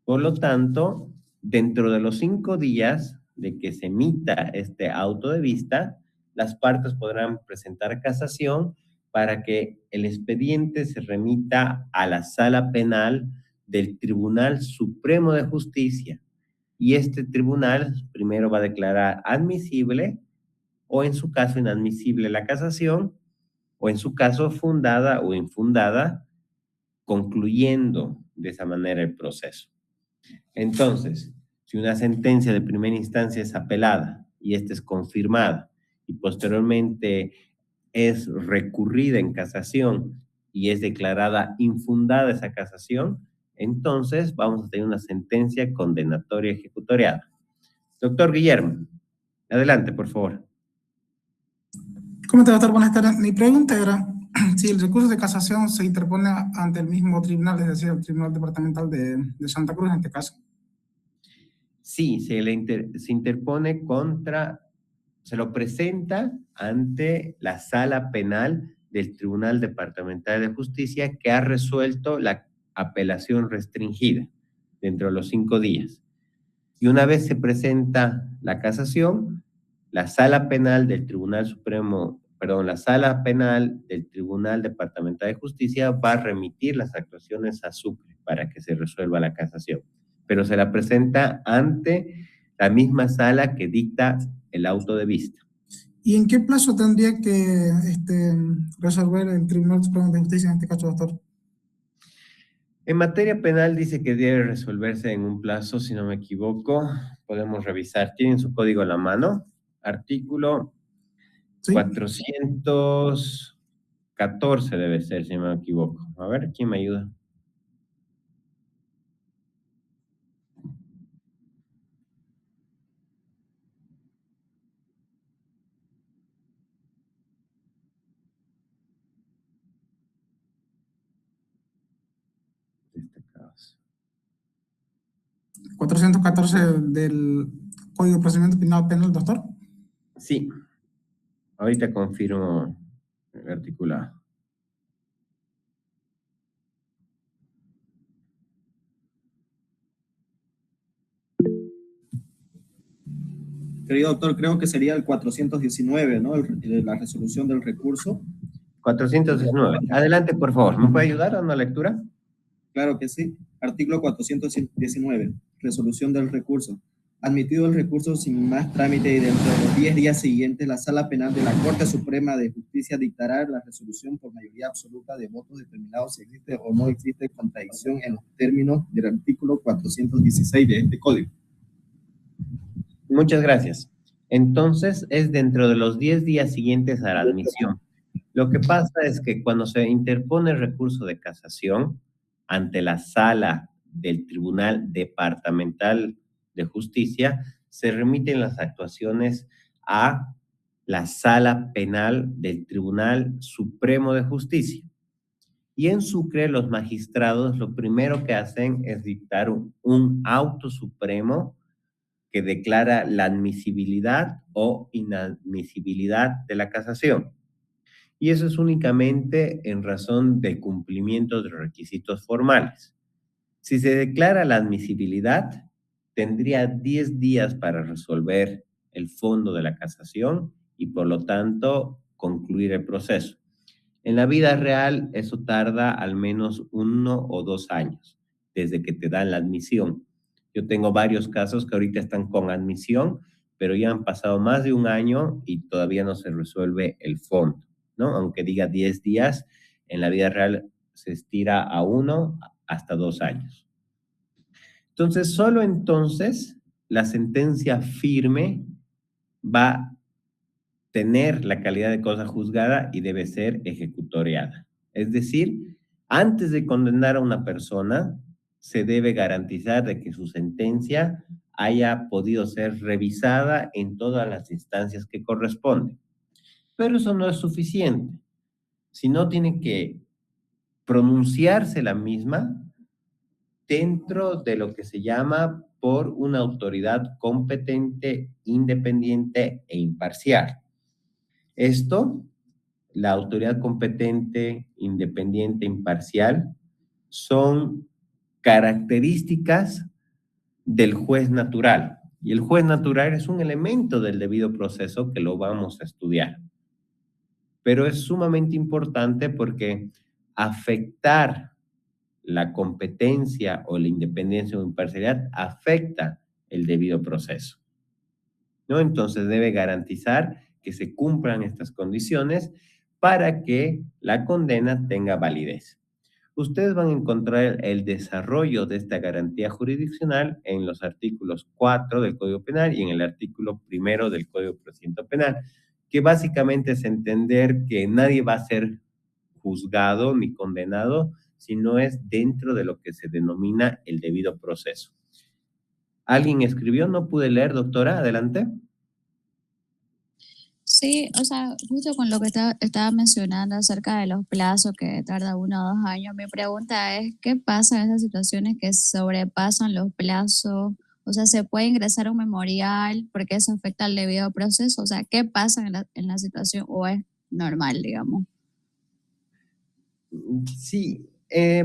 Por lo tanto, dentro de los 5 días de que se emita este auto de vista, las partes podrán presentar casación para que el expediente se remita a la sala penal del Tribunal Supremo de Justicia. Y este tribunal primero va a declarar admisible o en su caso inadmisible la casación, o en su caso fundada o infundada, concluyendo de esa manera el proceso. Entonces, si una sentencia de primera instancia es apelada y esta es confirmada y posteriormente es recurrida en casación y es declarada infundada esa casación, entonces vamos a tener una sentencia condenatoria ejecutoriada. Doctor Guillermo, adelante, por favor. ¿Cómo te va, doctor? Buenas tardes. Mi pregunta era si el recurso de casación se interpone ante el mismo tribunal, es decir, el Tribunal Departamental de Santa Cruz en este caso. Sí, se interpone se lo presenta ante la sala penal del Tribunal Departamental de Justicia, que ha resuelto la apelación restringida dentro de los 5 días. Y una vez se presenta la casación, la sala penal del la sala penal del Tribunal Departamental de Justicia va a remitir las actuaciones a Sucre para que se resuelva la casación, pero se la presenta ante la misma sala que dicta el auto de vista. ¿Y en qué plazo tendría que resolver el Tribunal Supremo de Justicia en este caso, doctor? En materia penal dice que debe resolverse en un plazo, si no me equivoco. Podemos revisar. ¿Tienen su código a la mano? Artículo 414 debe ser, si no me equivoco. A ver, ¿quién me ayuda? Este caso. 414 del Código de Procedimiento Penal, doctor. Sí. Ahorita confirmo el articulado. Querido doctor, creo que sería el 419, ¿no? La resolución del recurso. 419. Adelante, por favor. ¿Me puede ayudar a una lectura? Claro que sí. Artículo 419. Resolución del recurso. Admitido el recurso sin más trámite y dentro de los 10 días siguientes, la Sala Penal de la Corte Suprema de Justicia dictará la resolución por mayoría absoluta de votos determinados si existe o no existe contradicción en los términos del artículo 416 de este código. Muchas gracias. Entonces, es dentro de los 10 días siguientes a la admisión. Lo que pasa es que cuando se interpone el recurso de casación ante la sala del Tribunal Departamental de Justicia, se remiten las actuaciones a la sala penal del Tribunal Supremo de Justicia. Y en Sucre, los magistrados lo primero que hacen es dictar un auto supremo que declara la admisibilidad o inadmisibilidad de la casación. Y eso es únicamente en razón del cumplimiento de requisitos formales. Si se declara la admisibilidad, tendría 10 días para resolver el fondo de la casación y por lo tanto concluir el proceso. En la vida real eso tarda al menos 1 o 2 años desde que te dan la admisión. Yo tengo varios casos que ahorita están con admisión, pero ya han pasado más de 1 año y todavía no se resuelve el fondo, ¿no? Aunque diga 10 días, en la vida real se estira a 1 hasta 2 años. Entonces, solo entonces la sentencia firme va a tener la calidad de cosa juzgada y debe ser ejecutoriada. Es decir, antes de condenar a una persona, se debe garantizar de que su sentencia haya podido ser revisada en todas las instancias que corresponden. Pero eso no es suficiente, sino tiene que pronunciarse la misma dentro de lo que se llama por una autoridad competente, independiente e imparcial. Esto, la autoridad competente, independiente, imparcial, son características del juez natural. Y el juez natural es un elemento del debido proceso que lo vamos a estudiar. Pero es sumamente importante porque afectar la competencia o la independencia o imparcialidad afecta el debido proceso, ¿no? Entonces debe garantizar que se cumplan estas condiciones para que la condena tenga validez. Ustedes van a encontrar el desarrollo de esta garantía jurisdiccional en los artículos 4 del Código Penal y en el artículo 1 del Código de Procedimiento Penal, que básicamente es entender que nadie va a ser juzgado ni condenado si no es dentro de lo que se denomina el debido proceso. ¿Alguien escribió? No pude leer, doctora, adelante. Sí, o sea, justo con lo que estaba mencionando acerca de los plazos que tarda 1 o 2 años, mi pregunta es, ¿qué pasa en esas situaciones que sobrepasan los plazos? O sea, ¿se puede ingresar un memorial porque eso afecta al debido proceso? O sea, ¿qué pasa en la situación o es normal, digamos? Sí,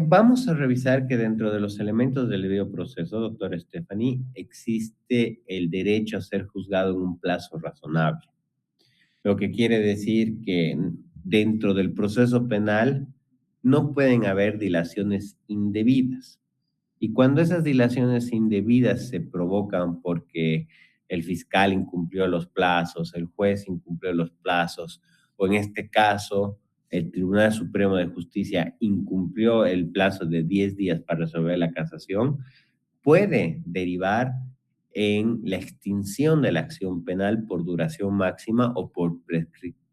vamos a revisar que dentro de los elementos del debido proceso, doctora Stephanie, existe el derecho a ser juzgado en un plazo razonable. Lo que quiere decir que dentro del proceso penal no pueden haber dilaciones indebidas. Y cuando esas dilaciones indebidas se provocan porque el fiscal incumplió los plazos, el juez incumplió los plazos, o en este caso, el Tribunal Supremo de Justicia incumplió el plazo de 10 días para resolver la casación, puede derivar en la extinción de la acción penal por duración máxima o por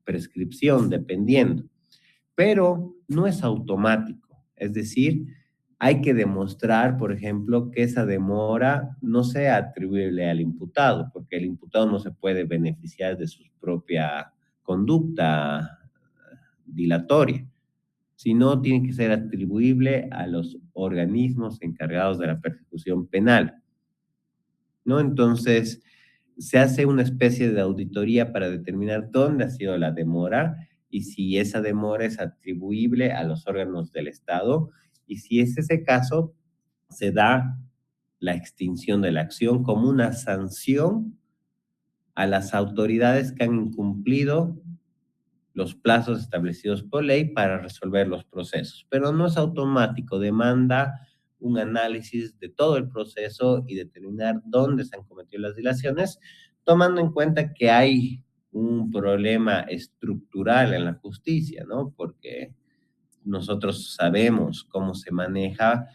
prescripción, dependiendo. Pero no es automático, es decir, hay que demostrar, por ejemplo, que esa demora no sea atribuible al imputado, porque el imputado no se puede beneficiar de su propia conducta dilatoria, sino tiene que ser atribuible a los organismos encargados de la persecución penal, ¿no? Entonces, se hace una especie de auditoría para determinar dónde ha sido la demora y si esa demora es atribuible a los órganos del Estado, y si es ese caso, se da la extinción de la acción como una sanción a las autoridades que han incumplido los plazos establecidos por ley para resolver los procesos. Pero no es automático, demanda un análisis de todo el proceso y determinar dónde se han cometido las dilaciones, tomando en cuenta que hay un problema estructural en la justicia, ¿no? Porque nosotros sabemos cómo se maneja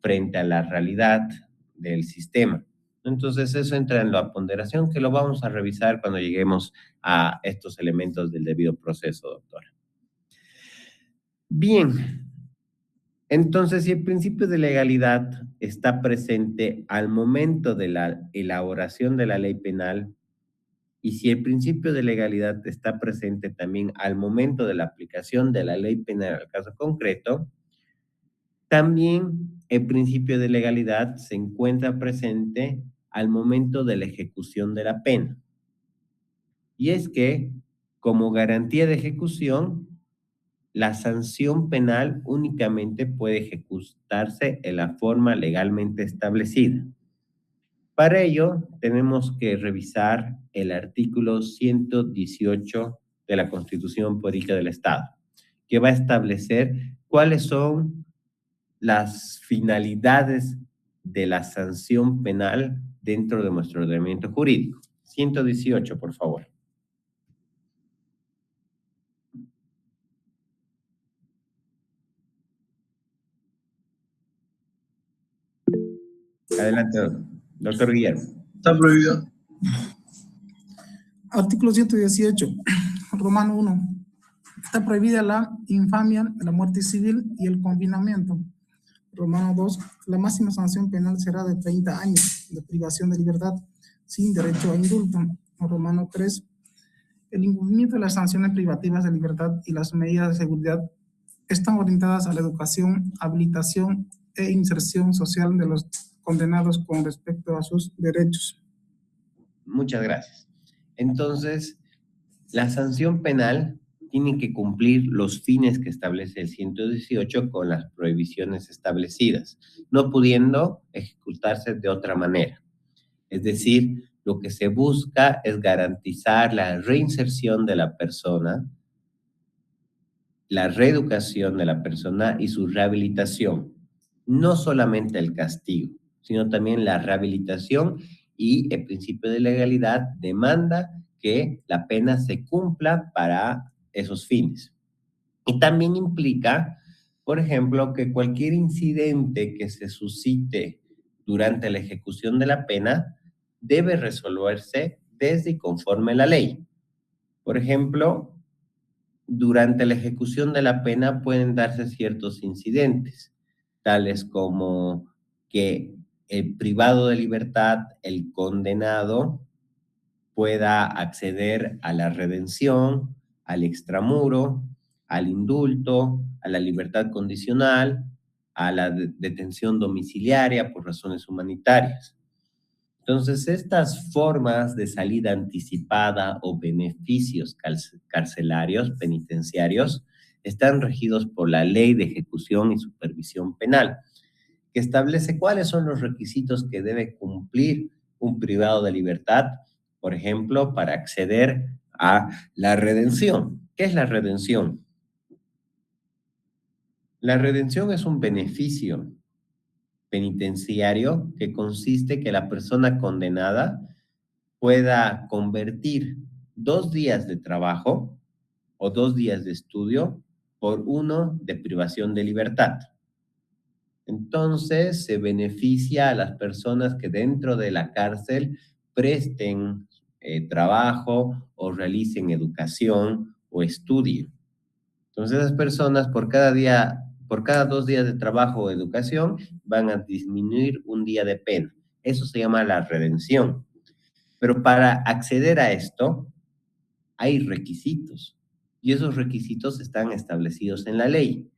frente a la realidad del sistema. Entonces eso entra en la ponderación que lo vamos a revisar cuando lleguemos a estos elementos del debido proceso, doctora. Bien, entonces si el principio de legalidad está presente al momento de la elaboración de la ley penal y si el principio de legalidad está presente también al momento de la aplicación de la ley penal al caso concreto, también el principio de legalidad se encuentra presente al momento de la ejecución de la pena. Y es que, como garantía de ejecución, la sanción penal únicamente puede ejecutarse en la forma legalmente establecida. Para ello, tenemos que revisar el artículo 118 de la Constitución Política del Estado, que va a establecer cuáles son las finalidades de la sanción penal dentro de nuestro ordenamiento jurídico. 118, por favor. Adelante, doctor Guillermo. Está prohibido. Artículo 118, Romano 1. Está prohibida la infamia, la muerte civil y el confinamiento. Romano 2. La máxima sanción penal será de 30 años de privación de libertad sin derecho a indulto. Romano 3. El incumplimiento de las sanciones privativas de libertad y las medidas de seguridad están orientadas a la educación, habilitación e inserción social de los condenados con respecto a sus derechos. Muchas gracias. Entonces, la sanción penal tienen que cumplir los fines que establece el 118 con las prohibiciones establecidas, no pudiendo ejecutarse de otra manera. Es decir, lo que se busca es garantizar la reinserción de la persona, la reeducación de la persona y su rehabilitación. No solamente el castigo, sino también la rehabilitación, y el principio de legalidad demanda que la pena se cumpla para esos fines. Y también implica, por ejemplo, que cualquier incidente que se suscite durante la ejecución de la pena debe resolverse desde y conforme la ley. Por ejemplo, durante la ejecución de la pena pueden darse ciertos incidentes, tales como que el privado de libertad, el condenado, pueda acceder a la redención, al extramuro, al indulto, a la libertad condicional, a la detención domiciliaria por razones humanitarias. Entonces, estas formas de salida anticipada o beneficios carcelarios, penitenciarios, están regidos por la Ley de Ejecución y Supervisión Penal, que establece cuáles son los requisitos que debe cumplir un privado de libertad, por ejemplo, para acceder a la redención. ¿Qué es la redención? La redención es un beneficio penitenciario que consiste que la persona condenada pueda convertir 2 días de trabajo o 2 días de estudio por 1 de privación de libertad. Entonces, se beneficia a las personas que dentro de la cárcel presten trabajo o realicen educación o estudien. Entonces, esas personas por cada 2 días de trabajo o educación van a disminuir 1 día de pena. Eso se llama la redención. Pero para acceder a esto hay requisitos, y esos requisitos están establecidos en la ley.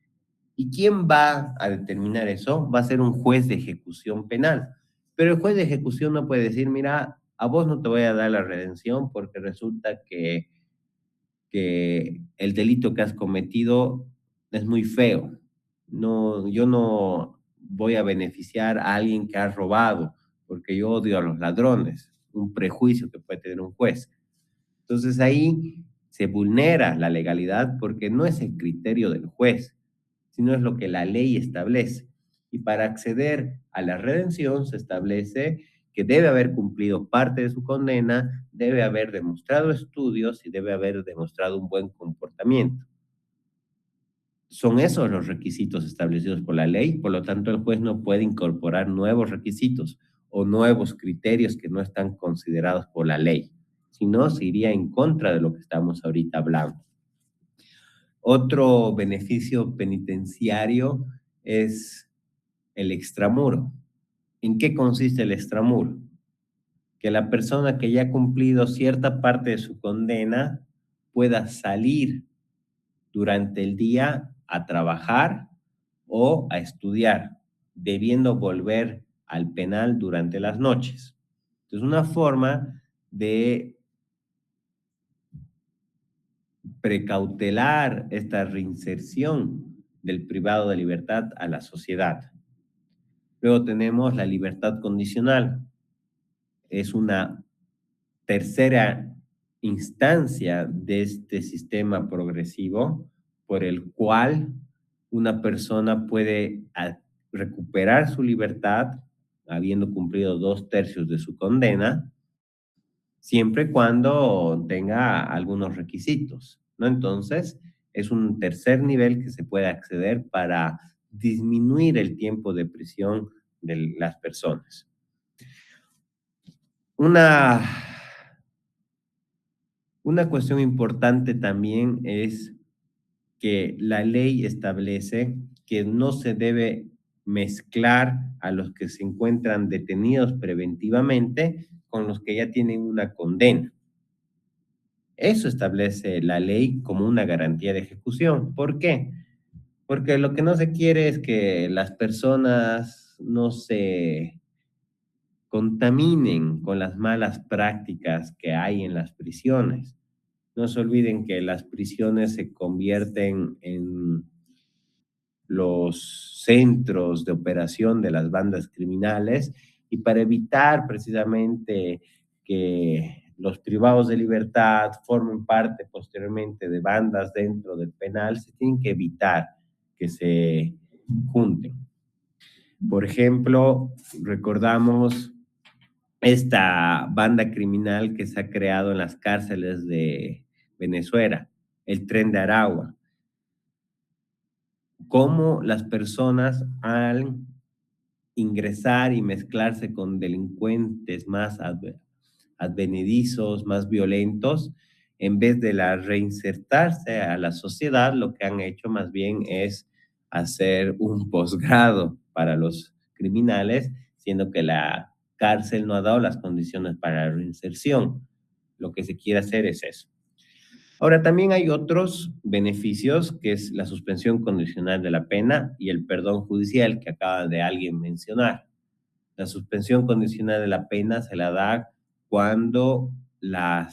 ¿Y quién va a determinar eso? Va a ser un juez de ejecución penal. Pero el juez de ejecución no puede decir, mira, a vos no te voy a dar la redención porque resulta que el delito que has cometido es muy feo. No, yo no voy a beneficiar a alguien que ha robado porque yo odio a los ladrones, un prejuicio que puede tener un juez. Entonces ahí se vulnera la legalidad porque no es el criterio del juez, sino es lo que la ley establece. Y para acceder a la redención se establece que debe haber cumplido parte de su condena, debe haber demostrado estudios y debe haber demostrado un buen comportamiento. Son esos los requisitos establecidos por la ley, por lo tanto el juez no puede incorporar nuevos requisitos o nuevos criterios que no están considerados por la ley, sino se iría en contra de lo que estamos ahorita hablando. Otro beneficio penitenciario es el extramuro. ¿En qué consiste el extramuro? Que la persona que ya ha cumplido cierta parte de su condena pueda salir durante el día a trabajar o a estudiar, debiendo volver al penal durante las noches. Es una forma de precautelar esta reinserción del privado de libertad a la sociedad. Luego tenemos la libertad condicional. Es una tercera instancia de este sistema progresivo por el cual una persona puede recuperar su libertad habiendo cumplido 2/3 de su condena, siempre y cuando tenga algunos requisitos, ¿no? Entonces, es un tercer nivel que se puede acceder para disminuir el tiempo de prisión de las personas. Una cuestión importante también es que la ley establece que no se debe mezclar a los que se encuentran detenidos preventivamente con los que ya tienen una condena. Eso establece la ley como una garantía de ejecución. ¿Por qué? Porque lo que no se quiere es que las personas no se contaminen con las malas prácticas que hay en las prisiones. No se olviden que las prisiones se convierten en los centros de operación de las bandas criminales, y para evitar precisamente que los privados de libertad formen parte posteriormente de bandas dentro del penal, se tienen que evitar que se junten. Por ejemplo, recordamos esta banda criminal que se ha creado en las cárceles de Venezuela, el Tren de Aragua. Cómo las personas al ingresar y mezclarse con delincuentes más advenedizos, más violentos, en vez de reinsertarse a la sociedad, lo que han hecho más bien es hacer un posgrado para los criminales, siendo que la cárcel no ha dado las condiciones para la reinserción. Lo que se quiere hacer es eso. Ahora, también hay otros beneficios, que es la suspensión condicional de la pena y el perdón judicial, que acaba de alguien mencionar. La suspensión condicional de la pena se la da cuando la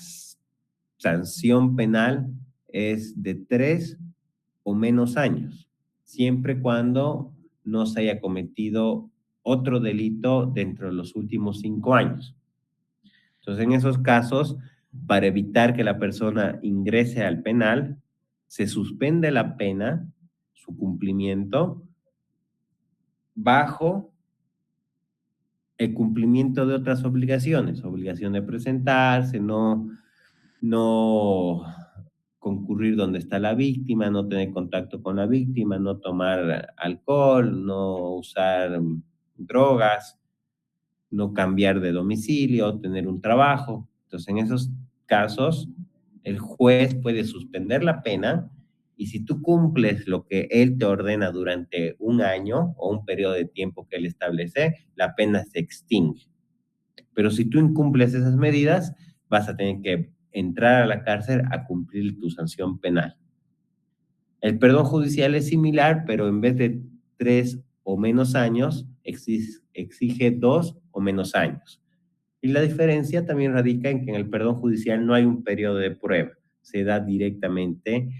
sanción penal es de 3 o menos años, siempre cuando no se haya cometido otro delito dentro de los últimos 5 años. Entonces, en esos casos, para evitar que la persona ingrese al penal, se suspende la pena, su cumplimiento, bajo el cumplimiento de otras obligaciones, obligación de presentarse, no concurrir donde está la víctima, no tener contacto con la víctima, no tomar alcohol, no usar drogas, no cambiar de domicilio, tener un trabajo. Entonces, en esos casos, el juez puede suspender la pena, y si tú cumples lo que él te ordena durante 1 año o un periodo de tiempo que él establece, la pena se extingue. Pero si tú incumples esas medidas, vas a tener que entrar a la cárcel a cumplir tu sanción penal. El perdón judicial es similar, pero en vez de 3 o menos años, exige 2 o menos años. Y la diferencia también radica en que en el perdón judicial no hay un periodo de prueba. Se da directamente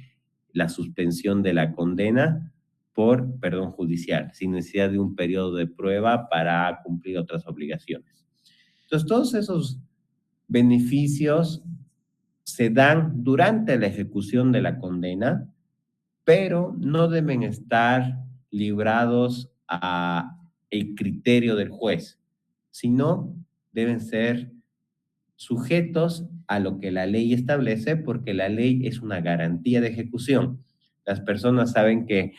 la suspensión de la condena por perdón judicial, sin necesidad de un periodo de prueba para cumplir otras obligaciones. Entonces, todos esos beneficios se dan durante la ejecución de la condena, pero no deben estar librados a el criterio del juez, sino deben ser sujetos a lo que la ley establece, porque la ley es una garantía de ejecución. Las personas saben que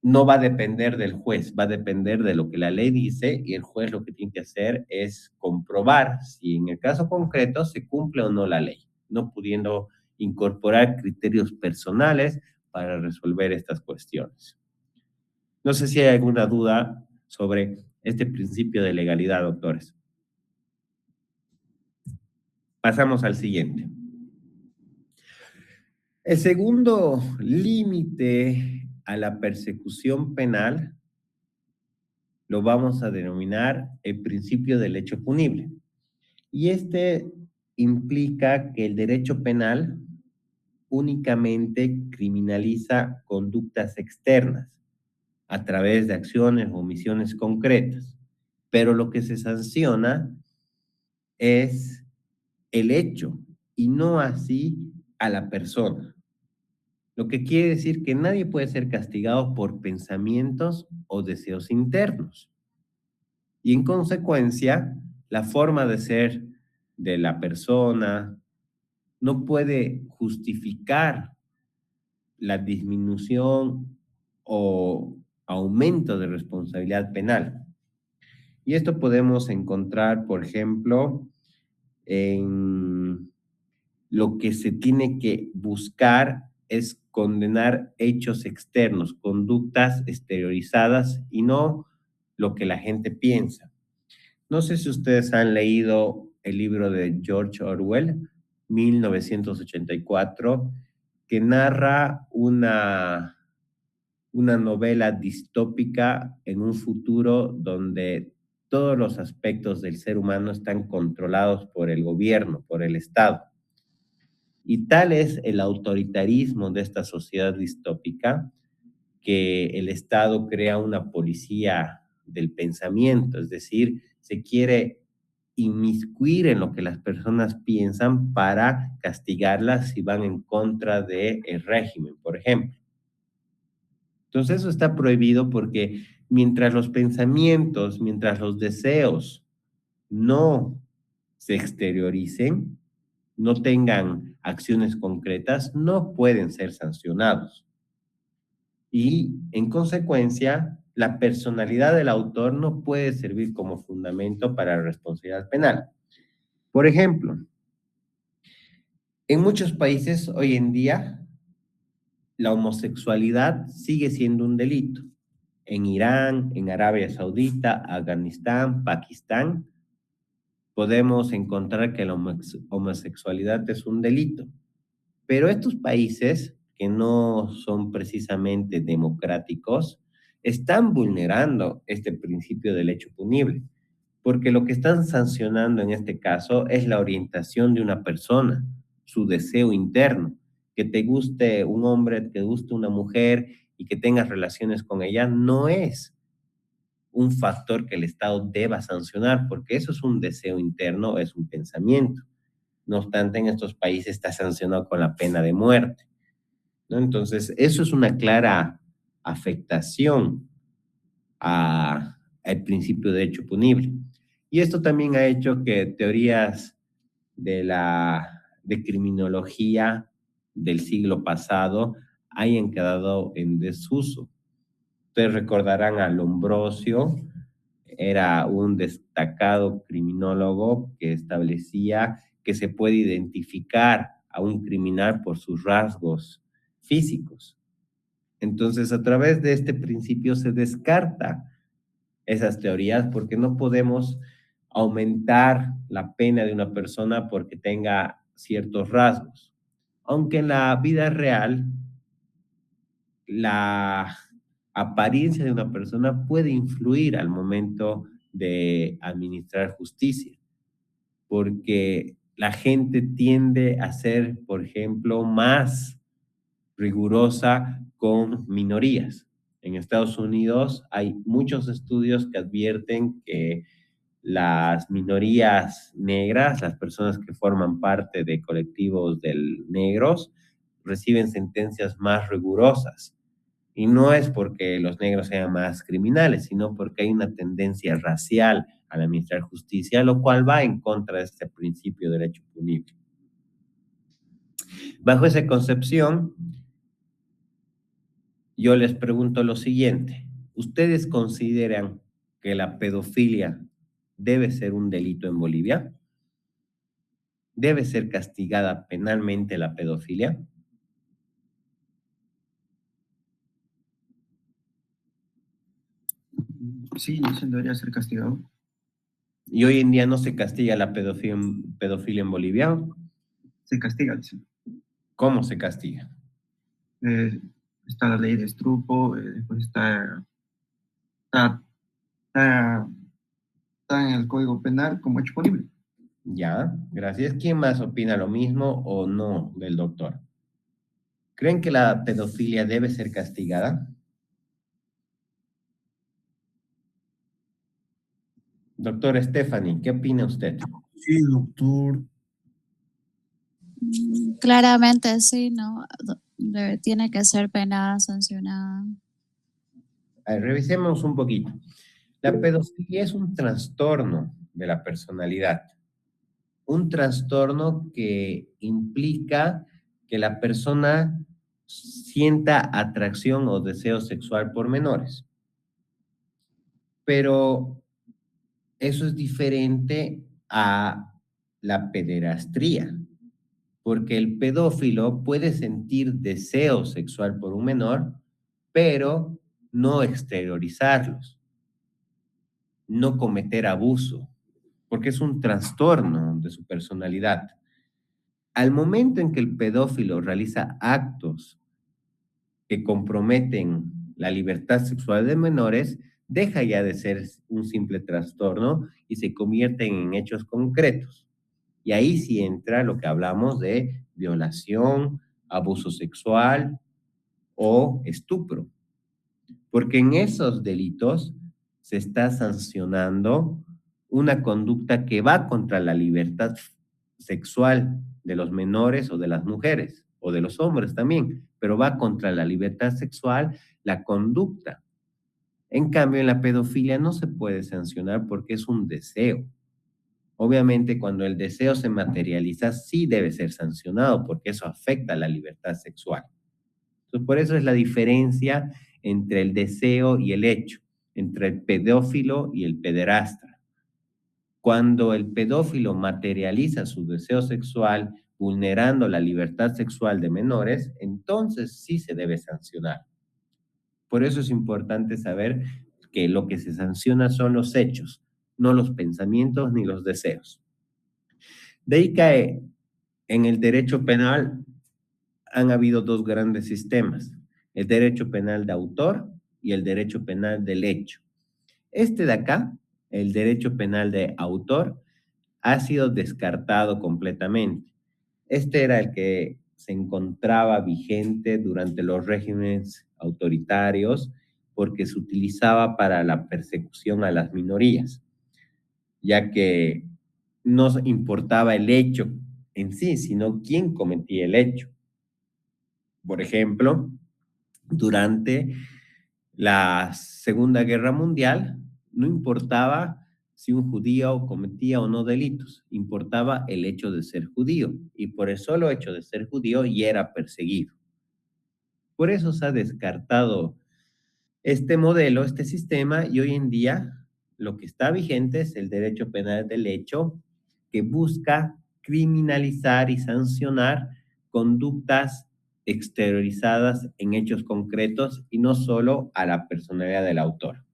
no va a depender del juez, va a depender de lo que la ley dice, y el juez lo que tiene que hacer es comprobar si en el caso concreto se cumple o no la ley, no pudiendo incorporar criterios personales para resolver estas cuestiones. No sé si hay alguna duda sobre este principio de legalidad, doctores. Pasamos al siguiente. El segundo límite a la persecución penal lo vamos a denominar el principio del hecho punible. Y este implica que el derecho penal únicamente criminaliza conductas externas a través de acciones o omisiones concretas, pero lo que se sanciona es el hecho y no así a la persona. Lo que quiere decir que nadie puede ser castigado por pensamientos o deseos internos. Y en consecuencia, la forma de ser de la persona no puede justificar la disminución o aumento de responsabilidad penal. Y esto podemos encontrar, por ejemplo, en lo que se tiene que buscar es condenar hechos externos, conductas exteriorizadas, y no lo que la gente piensa. No sé si ustedes han leído el libro de George Orwell, 1984, que narra una novela distópica en un futuro donde todos los aspectos del ser humano están controlados por el gobierno, por el Estado. Y tal es el autoritarismo de esta sociedad distópica que el Estado crea una policía del pensamiento, es decir, se quiere inmiscuir en lo que las personas piensan para castigarlas si van en contra del régimen, por ejemplo. Entonces eso está prohibido porque mientras los pensamientos, mientras los deseos no se exterioricen, no tengan acciones concretas, no pueden ser sancionados. Y en consecuencia, la personalidad del autor no puede servir como fundamento para la responsabilidad penal. Por ejemplo, en muchos países hoy en día la homosexualidad sigue siendo un delito. En Irán, en Arabia Saudita, Afganistán, Pakistán, podemos encontrar que la homosexualidad es un delito. Pero estos países, que no son precisamente democráticos, están vulnerando este principio del hecho punible, porque lo que están sancionando en este caso es la orientación de una persona, su deseo interno, que te guste un hombre, que te guste una mujer y que tengas relaciones con ella, no es un factor que el Estado deba sancionar, porque eso es un deseo interno, es un pensamiento. No obstante, en estos países está sancionado con la pena de muerte, ¿no? Entonces, eso es una clara afectación al principio de hecho punible. Y esto también ha hecho que teorías de criminología del siglo pasado hayan quedado en desuso. Ustedes recordarán a Lombroso, era un destacado criminólogo que establecía que se puede identificar a un criminal por sus rasgos físicos. Entonces, a través de este principio se descarta esas teorías porque no podemos aumentar la pena de una persona porque tenga ciertos rasgos. Aunque en la vida real, la apariencia de una persona puede influir al momento de administrar justicia, porque la gente tiende a ser, por ejemplo, más rigurosa con minorías. En Estados Unidos hay muchos estudios que advierten que las minorías negras, las personas que forman parte de colectivos de negros, reciben sentencias más rigurosas. Y no es porque los negros sean más criminales, sino porque hay una tendencia racial al administrar justicia, lo cual va en contra de este principio del hecho punible. Bajo esa concepción, yo les pregunto lo siguiente: ¿ustedes consideran que la pedofilia debe ser un delito en Bolivia? ¿Debe ser castigada penalmente la pedofilia? Sí, se debería ser castigado. ¿Y hoy en día no se castiga la pedofilia en Bolivia? Se castiga, dice. ¿Cómo se castiga? Está la ley de estrupo, después está en el Código Penal como hecho punible. Ya, gracias. ¿Quién más opina lo mismo o no del doctor? ¿Creen que la pedofilia debe ser castigada? Doctor Stephanie, ¿qué opina usted? Sí, doctor. Claramente sí, ¿no? Tiene que ser penada, sancionada. A ver, revisemos un poquito. La pedofilia es un trastorno de la personalidad. Un trastorno que implica que la persona sienta atracción o deseo sexual por menores. Pero eso es diferente a la pederastría, porque el pedófilo puede sentir deseo sexual por un menor, pero no exteriorizarlos, no cometer abuso, porque es un trastorno de su personalidad. Al momento en que el pedófilo realiza actos que comprometen la libertad sexual de menores, deja ya de ser un simple trastorno y se convierten en hechos concretos. Y ahí sí entra lo que hablamos de violación, abuso sexual o estupro. Porque en esos delitos se está sancionando una conducta que va contra la libertad sexual de los menores o de las mujeres o de los hombres también, pero va contra la libertad sexual la conducta. En cambio, en la pedofilia no se puede sancionar porque es un deseo. Obviamente, cuando el deseo se materializa, sí debe ser sancionado porque eso afecta a la libertad sexual. Entonces, por eso es la diferencia entre el deseo y el hecho, entre el pedófilo y el pederastra. Cuando el pedófilo materializa su deseo sexual vulnerando la libertad sexual de menores, entonces sí se debe sancionar. Por eso es importante saber que lo que se sanciona son los hechos, no los pensamientos ni los deseos. De ahí cae en el derecho penal han habido dos grandes sistemas, el derecho penal de autor y el derecho penal del hecho. Este de acá, el derecho penal de autor, ha sido descartado completamente. Este era el que se encontraba vigente durante los regímenes autoritarios porque se utilizaba para la persecución a las minorías, ya que no importaba el hecho en sí, sino quién cometía el hecho. Por ejemplo, durante la Segunda Guerra Mundial, no importaba si un judío cometía o no delitos, importaba el hecho de ser judío, y por el solo hecho de ser judío ya era perseguido. Por eso se ha descartado este modelo, este sistema, y hoy en día lo que está vigente es el derecho penal del hecho, que busca criminalizar y sancionar conductas exteriorizadas en hechos concretos y no solo a la personalidad del autor.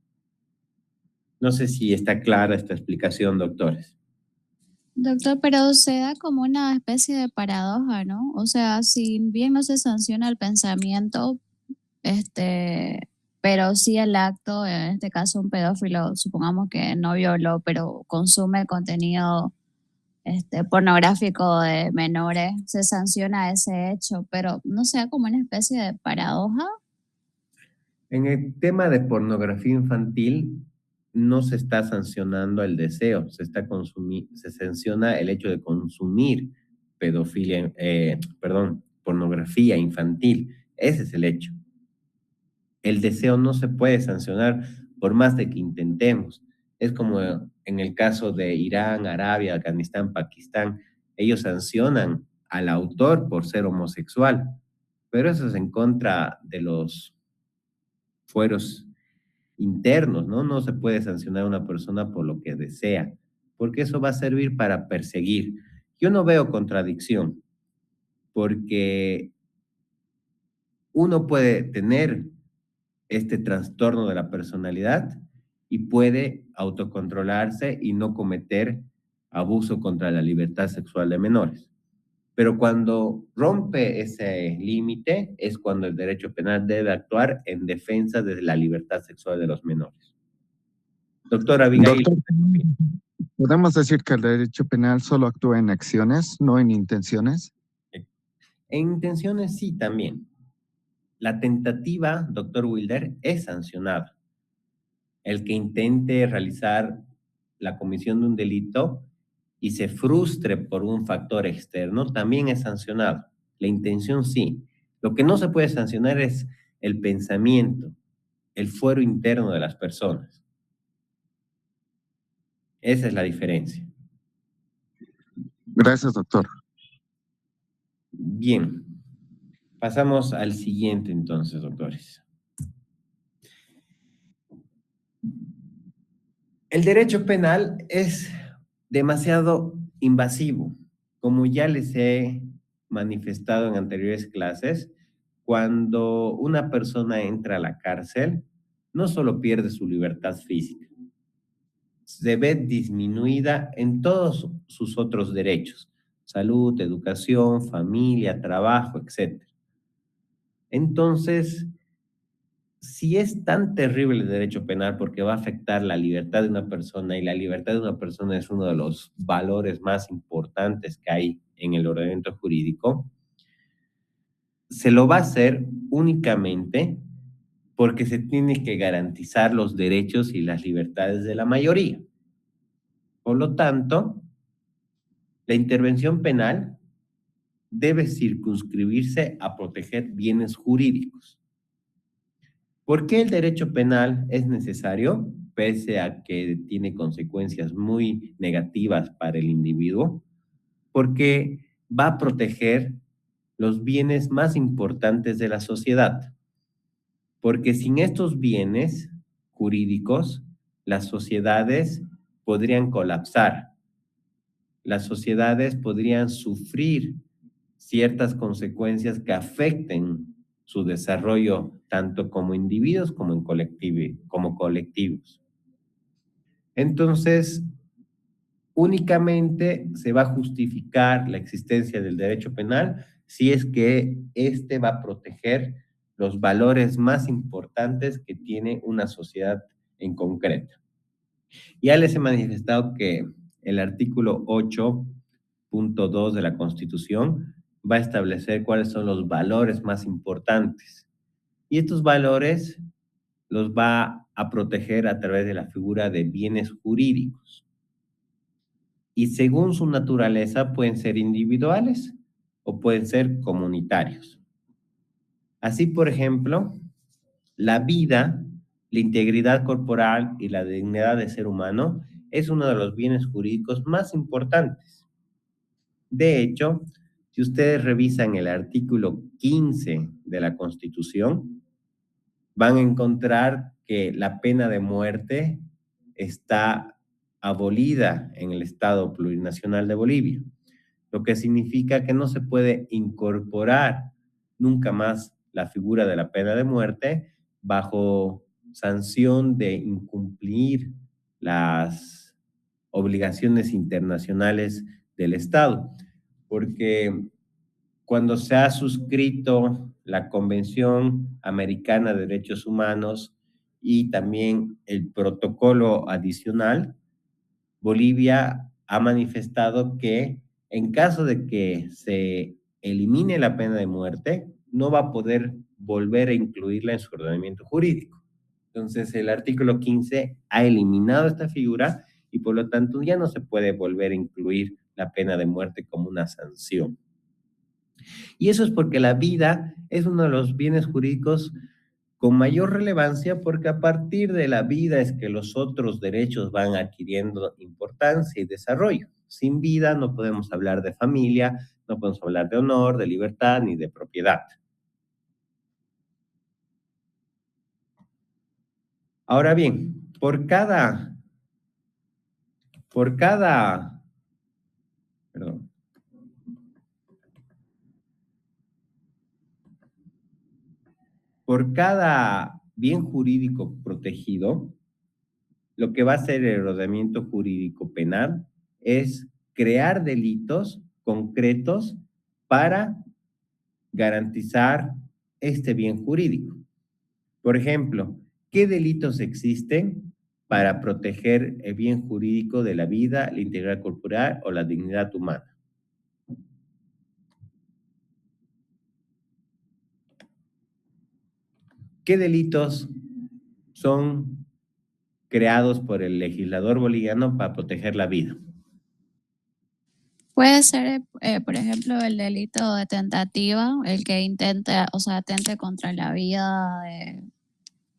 No sé si está clara esta explicación, doctores. Doctor, pero se da como una especie de paradoja, ¿no? O sea, si bien no se sanciona el pensamiento, pero sí el acto, en este caso un pedófilo, supongamos que no violó, pero consume contenido pornográfico de menores, se sanciona ese hecho, pero no se da como una especie de paradoja. En el tema de pornografía infantil, no se está sancionando el deseo, se sanciona el hecho de consumir pornografía infantil. Ese es el hecho. El deseo no se puede sancionar por más de que intentemos. Es como en el caso de Irán, Arabia, Afganistán, Pakistán. Ellos sancionan al autor por ser homosexual, pero eso es en contra de los fueros internos, ¿no? No se puede sancionar a una persona por lo que desea, porque eso va a servir para perseguir. Yo no veo contradicción, porque uno puede tener este trastorno de la personalidad y puede autocontrolarse y no cometer abuso contra la libertad sexual de menores. Pero cuando rompe ese límite es cuando el derecho penal debe actuar en defensa de la libertad sexual de los menores. Doctora Abigail. Doctor, ¿podemos decir que el derecho penal solo actúa en acciones, no en intenciones? En intenciones sí también. La tentativa, doctor Wilder, es sancionada. El que intente realizar la comisión de un delito y se frustre por un factor externo también es sancionado. La intención sí. Lo que no se puede sancionar es el pensamiento, el fuero interno de las personas. Esa es la diferencia. Gracias, doctor. Bien. Pasamos al siguiente entonces, doctores. El derecho penal es demasiado invasivo. Como ya les he manifestado en anteriores clases, cuando una persona entra a la cárcel, no solo pierde su libertad física, se ve disminuida en todos sus otros derechos: salud, educación, familia, trabajo, etc. Entonces, si es tan terrible el derecho penal porque va a afectar la libertad de una persona, y la libertad de una persona es uno de los valores más importantes que hay en el ordenamiento jurídico, se lo va a hacer únicamente porque se tiene que garantizar los derechos y las libertades de la mayoría. Por lo tanto, la intervención penal debe circunscribirse a proteger bienes jurídicos. ¿Por qué el derecho penal es necesario, pese a que tiene consecuencias muy negativas para el individuo? Porque va a proteger los bienes más importantes de la sociedad. Porque sin estos bienes jurídicos, las sociedades podrían colapsar. Las sociedades podrían sufrir ciertas consecuencias que afecten su desarrollo tanto como individuos como como colectivos. Entonces, únicamente se va a justificar la existencia del derecho penal si es que éste va a proteger los valores más importantes que tiene una sociedad en concreto. Ya les he manifestado que el artículo 8.2 de la Constitución va a establecer cuáles son los valores más importantes. Y estos valores los va a proteger a través de la figura de bienes jurídicos. Y según su naturaleza pueden ser individuales o pueden ser comunitarios. Así, por ejemplo, la vida, la integridad corporal y la dignidad del ser humano es uno de los bienes jurídicos más importantes. De hecho, si ustedes revisan el artículo 15 de la Constitución, van a encontrar que la pena de muerte está abolida en el Estado Plurinacional de Bolivia, lo que significa que no se puede incorporar nunca más la figura de la pena de muerte bajo sanción de incumplir las obligaciones internacionales del Estado, porque cuando se ha suscrito la Convención Americana de Derechos Humanos y también el protocolo adicional, Bolivia ha manifestado que en caso de que se elimine la pena de muerte, no va a poder volver a incluirla en su ordenamiento jurídico. Entonces, el artículo 15 ha eliminado esta figura y por lo tanto ya no se puede volver a incluir la pena de muerte como una sanción. Y eso es porque la vida es uno de los bienes jurídicos con mayor relevancia, porque a partir de la vida es que los otros derechos van adquiriendo importancia y desarrollo. Sin vida no podemos hablar de familia, no podemos hablar de honor, de libertad ni de propiedad. Ahora bien, por cada bien jurídico protegido, lo que va a hacer el ordenamiento jurídico penal es crear delitos concretos para garantizar este bien jurídico. Por ejemplo, ¿qué delitos existen para proteger el bien jurídico de la vida, la integridad corporal o la dignidad humana? ¿Qué delitos son creados por el legislador boliviano para proteger la vida? Puede ser, por ejemplo, el delito de tentativa, el que intenta, o sea, atente contra la vida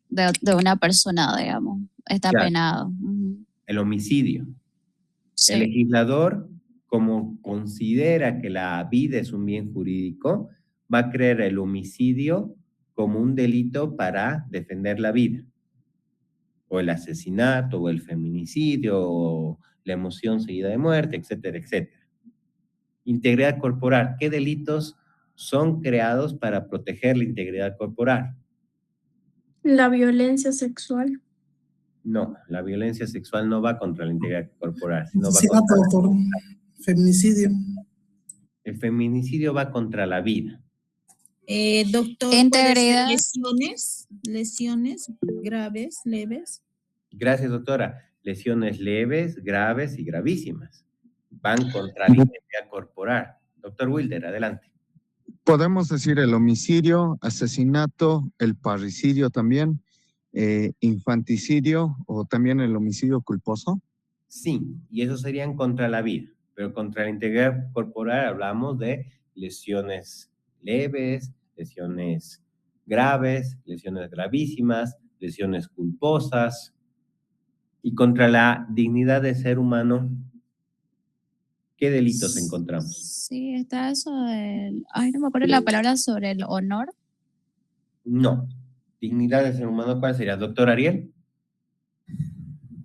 de una persona, digamos. Está Claro. penado. Ujú. El homicidio. Sí. El legislador, como considera que la vida es un bien jurídico, va a crear el homicidio como un delito para defender la vida. O el asesinato, o el feminicidio, o la emoción seguida de muerte, etcétera, etcétera. Integridad corporal. ¿Qué delitos son creados para proteger la integridad corporal? La violencia sexual. No, la violencia sexual no va contra la integridad corporal, sino va Asesinato, contra doctor. Feminicidio. el feminicidio va contra la vida. Doctor, Integridad. ¿puede ser lesiones graves, leves? Gracias, doctora. Lesiones leves, graves y gravísimas. Van contra la integridad corporal. Doctor Wilder, adelante. Podemos decir el homicidio, asesinato, el parricidio también, infanticidio o también el homicidio culposo. Sí, y esos serían contra la vida, pero contra la integridad corporal hablamos de lesiones leves, lesiones graves, lesiones gravísimas, lesiones culposas, y contra la dignidad de ser humano, ¿qué delitos encontramos? Sí, está eso del... Ay, no me acuerdo la palabra sobre el honor. No. Dignidad de ser humano, ¿cuál sería? Doctor Ariel.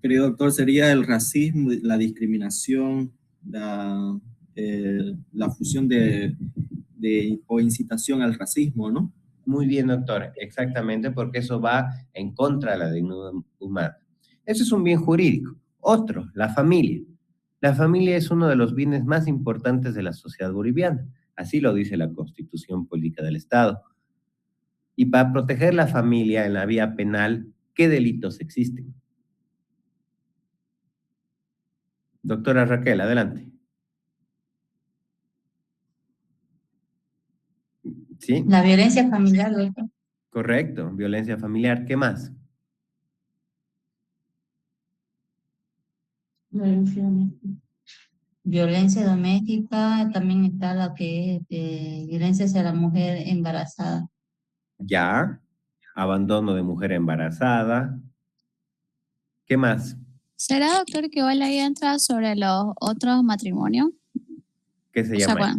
Querido doctor, sería el racismo, la discriminación, la fusión o incitación al racismo, ¿no? Muy bien, doctor, exactamente, porque eso va en contra de la dignidad humana. Eso es un bien jurídico. Otro, la familia. La familia es uno de los bienes más importantes de la sociedad boliviana. Así lo dice la Constitución Política del Estado. Y para proteger la familia en la vía penal, ¿qué delitos existen? Doctora Raquel, adelante. ¿Sí? La violencia familiar, doctor. Correcto, violencia familiar. ¿Qué más? Violencia doméstica, también está la que es violencia hacia la mujer embarazada. Ya, abandono de mujer embarazada. ¿Qué más? ¿Será, doctor, que igual ahí entra sobre los otros matrimonios? ¿Qué se O sea, llama?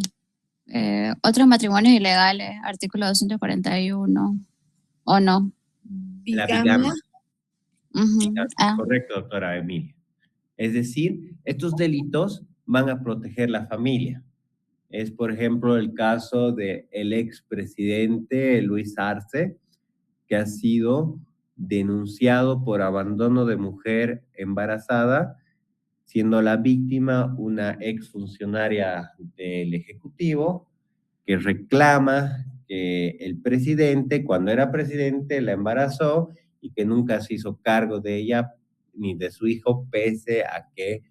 otros matrimonios ilegales, artículo 241, ¿o no? La bigamia. Ujú. Correcto, doctora Emilia. Es decir, estos delitos van a proteger la familia. Es, por ejemplo, el caso del expresidente Luis Arce, que ha sido denunciado por abandono de mujer embarazada, siendo la víctima una exfuncionaria del Ejecutivo que reclama que el presidente, cuando era presidente, la embarazó y que nunca se hizo cargo de ella ni de su hijo, pese a que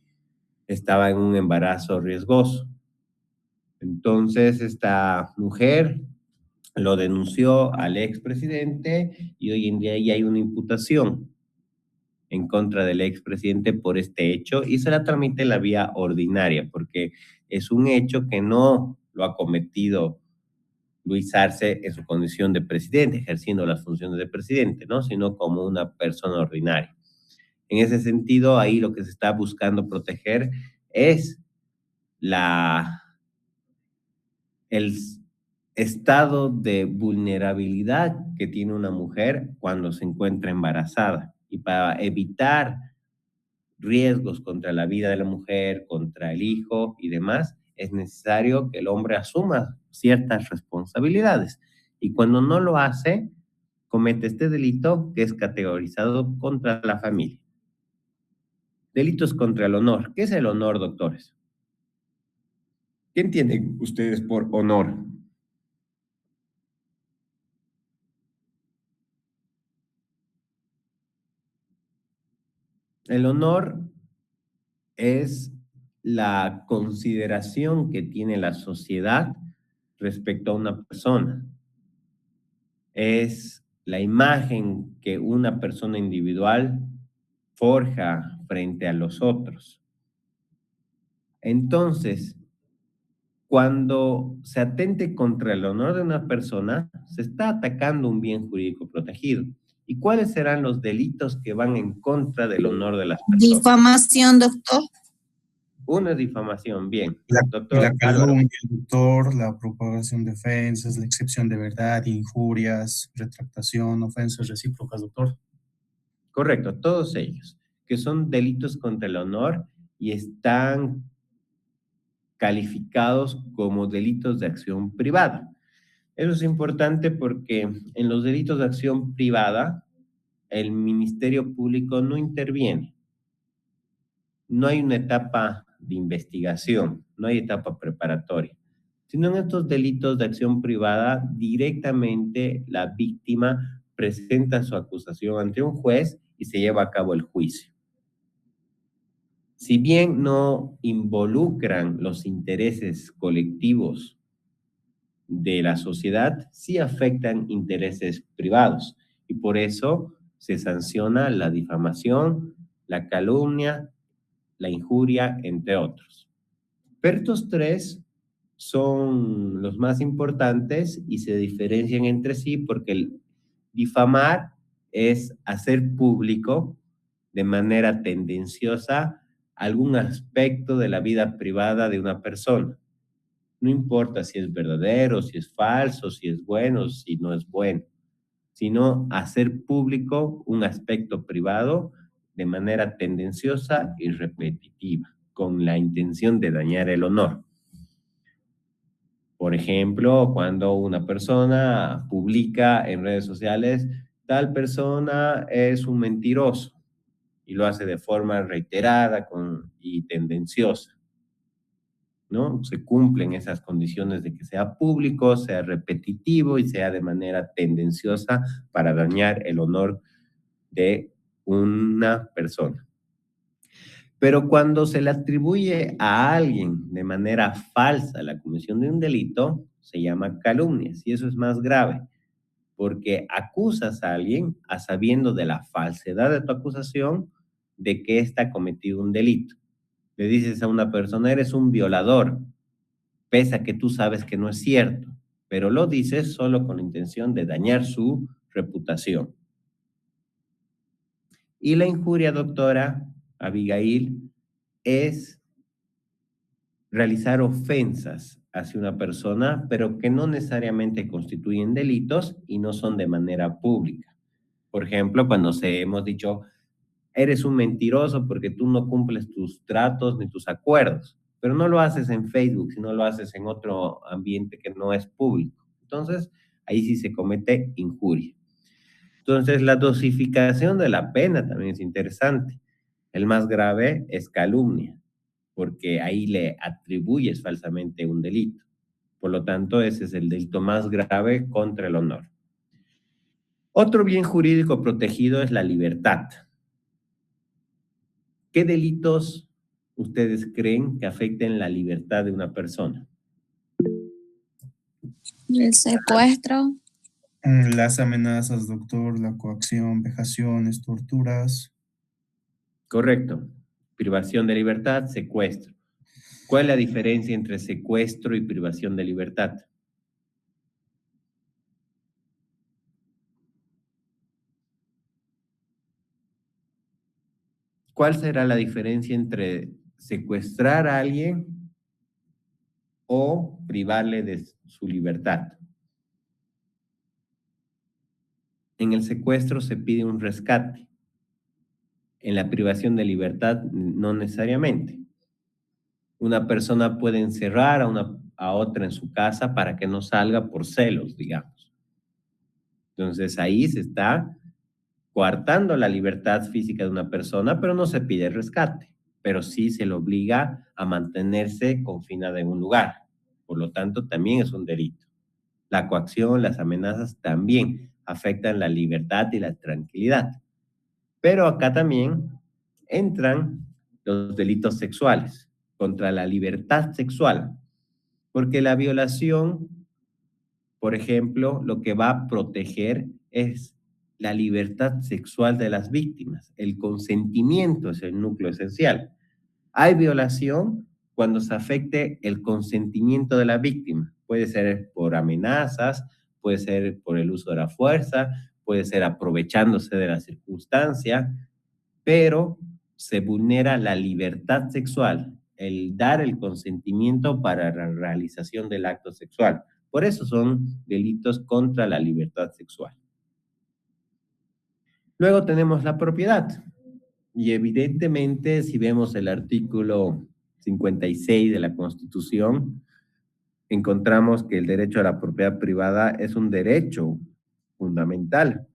estaba en un embarazo riesgoso. Entonces, esta mujer lo denunció al expresidente y hoy en día ya hay una imputación en contra del expresidente por este hecho y se la tramite en la vía ordinaria, porque es un hecho que no lo ha cometido Luis Arce en su condición de presidente, ejerciendo las funciones de presidente, ¿no? Sino como una persona ordinaria. En ese sentido, ahí lo que se está buscando proteger es el estado de vulnerabilidad que tiene una mujer cuando se encuentra embarazada. Y para evitar riesgos contra la vida de la mujer, contra el hijo y demás, es necesario que el hombre asuma ciertas responsabilidades. Y cuando no lo hace, comete este delito que es categorizado contra la familia. Delitos contra el honor. ¿Qué es el honor, doctores? ¿Qué entienden ustedes por honor? El honor es la consideración que tiene la sociedad respecto a una persona. Es la imagen que una persona individual forja frente a los otros. Entonces, cuando se atente contra el honor de una persona, se está atacando un bien jurídico protegido. ¿Y cuáles serán los delitos que van en contra del honor de las personas? Difamación, doctor. Una es difamación, bien. La calumnia, doctor, la propagación de ofensas, la excepción de verdad, injurias, retractación, ofensas recíprocas, doctor. Correcto, todos ellos, que son delitos contra el honor y están calificados como delitos de acción privada. Eso es importante porque en los delitos de acción privada, el Ministerio Público no interviene. No hay una etapa de investigación, no hay etapa preparatoria, sino en estos delitos de acción privada, directamente la víctima presenta su acusación ante un juez y se lleva a cabo el juicio. Si bien no involucran los intereses colectivos de la sociedad, sí afectan intereses privados y por eso se sanciona la difamación, la calumnia, la injuria, entre otros. Pero estos tres son los más importantes y se diferencian entre sí porque el difamar es hacer público de manera tendenciosa algún aspecto de la vida privada de una persona. No importa si es verdadero, si es falso, si es bueno, si no es bueno, sino hacer público un aspecto privado de manera tendenciosa y repetitiva, con la intención de dañar el honor. Por ejemplo, cuando una persona publica en redes sociales, tal persona es un mentiroso y lo hace de forma reiterada y tendenciosa, ¿no? Se cumplen esas condiciones de que sea público, sea repetitivo y sea de manera tendenciosa para dañar el honor de una persona. Pero cuando se le atribuye a alguien de manera falsa la comisión de un delito, se llama calumnias y eso es más grave, porque acusas a alguien a sabiendo de la falsedad de tu acusación de que ésta ha cometido un delito. Le dices a una persona, eres un violador, pese a que tú sabes que no es cierto, pero lo dices solo con la intención de dañar su reputación. Y la injuria, doctora Abigail, es realizar ofensas hacia una persona, pero que no necesariamente constituyen delitos y no son de manera pública. Por ejemplo, cuando hemos dicho, eres un mentiroso porque tú no cumples tus tratos ni tus acuerdos, pero no lo haces en Facebook, sino lo haces en otro ambiente que no es público. Entonces, ahí sí se comete injuria. Entonces, la dosificación de la pena también es interesante. El más grave es calumnia, porque ahí le atribuyes falsamente un delito. Por lo tanto, ese es el delito más grave contra el honor. Otro bien jurídico protegido es la libertad. ¿Qué delitos ustedes creen que afecten la libertad de una persona? El secuestro. Las amenazas, doctor, la coacción, vejaciones, torturas. Correcto. Privación de libertad, secuestro. ¿Cuál es la diferencia entre secuestro y privación de libertad? ¿Cuál será la diferencia entre secuestrar a alguien o privarle de su libertad? En el secuestro se pide un rescate. En la privación de libertad, no necesariamente. Una persona puede encerrar a otra en su casa para que no salga por celos, digamos. Entonces ahí se está coartando la libertad física de una persona, pero no se pide rescate, pero sí se le obliga a mantenerse confinada en un lugar. Por lo tanto, también es un delito. La coacción, las amenazas también afectan la libertad y la tranquilidad. Pero acá también entran los delitos sexuales contra la libertad sexual, porque la violación, por ejemplo, lo que va a proteger es la libertad sexual de las víctimas. El consentimiento es el núcleo esencial. Hay violación cuando se afecte el consentimiento de la víctima. Puede ser por amenazas, puede ser por el uso de la fuerza, puede ser aprovechándose de la circunstancia, pero se vulnera la libertad sexual, el dar el consentimiento para la realización del acto sexual. Por eso son delitos contra la libertad sexual. Luego tenemos la propiedad. Y evidentemente, si vemos el artículo 56 de la Constitución, encontramos que el derecho a la propiedad privada es un derecho fundamental.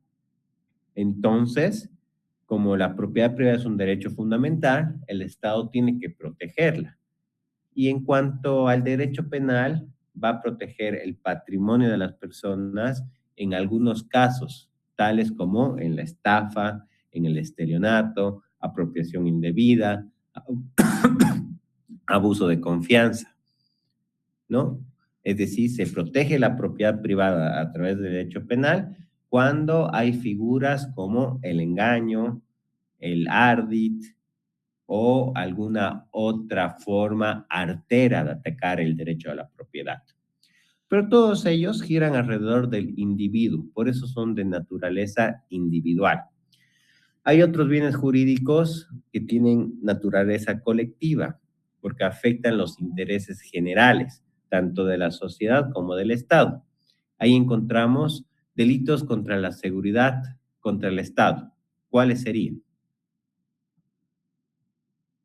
Entonces, como la propiedad privada es un derecho fundamental, el Estado tiene que protegerla. Y en cuanto al derecho penal, va a proteger el patrimonio de las personas en algunos casos, tales como en la estafa, en el estelionato, apropiación indebida, abuso de confianza, ¿no? Es decir, se protege la propiedad privada a través del derecho penal cuando hay figuras como el engaño, el ardid o alguna otra forma artera de atacar el derecho a la propiedad. Pero todos ellos giran alrededor del individuo, por eso son de naturaleza individual. Hay otros bienes jurídicos que tienen naturaleza colectiva, porque afectan los intereses generales, tanto de la sociedad como del Estado. Ahí encontramos delitos contra la seguridad, contra el Estado. ¿Cuáles serían?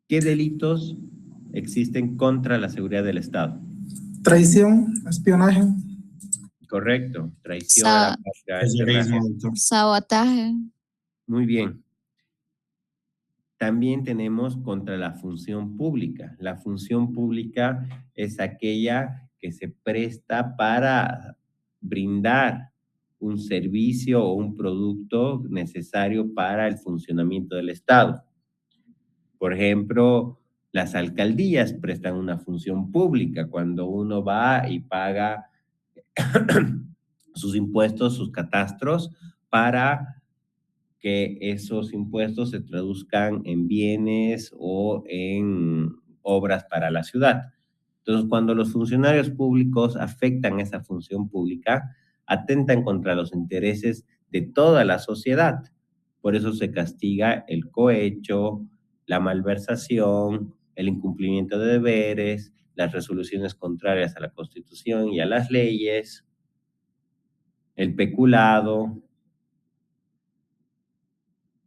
¿Qué delitos existen contra la seguridad del Estado? Traición, espionaje. Correcto, traición a la patria, espionaje. Sabotaje. Muy bien. También tenemos contra la función pública. La función pública es aquella que se presta para brindar un servicio o un producto necesario para el funcionamiento del Estado. Por ejemplo, las alcaldías prestan una función pública cuando uno va y paga sus impuestos, sus catastros, para que esos impuestos se traduzcan en bienes o en obras para la ciudad. Entonces, cuando los funcionarios públicos afectan esa función pública, atentan contra los intereses de toda la sociedad. Por eso se castiga el cohecho, la malversación, el incumplimiento de deberes, las resoluciones contrarias a la Constitución y a las leyes, el peculado.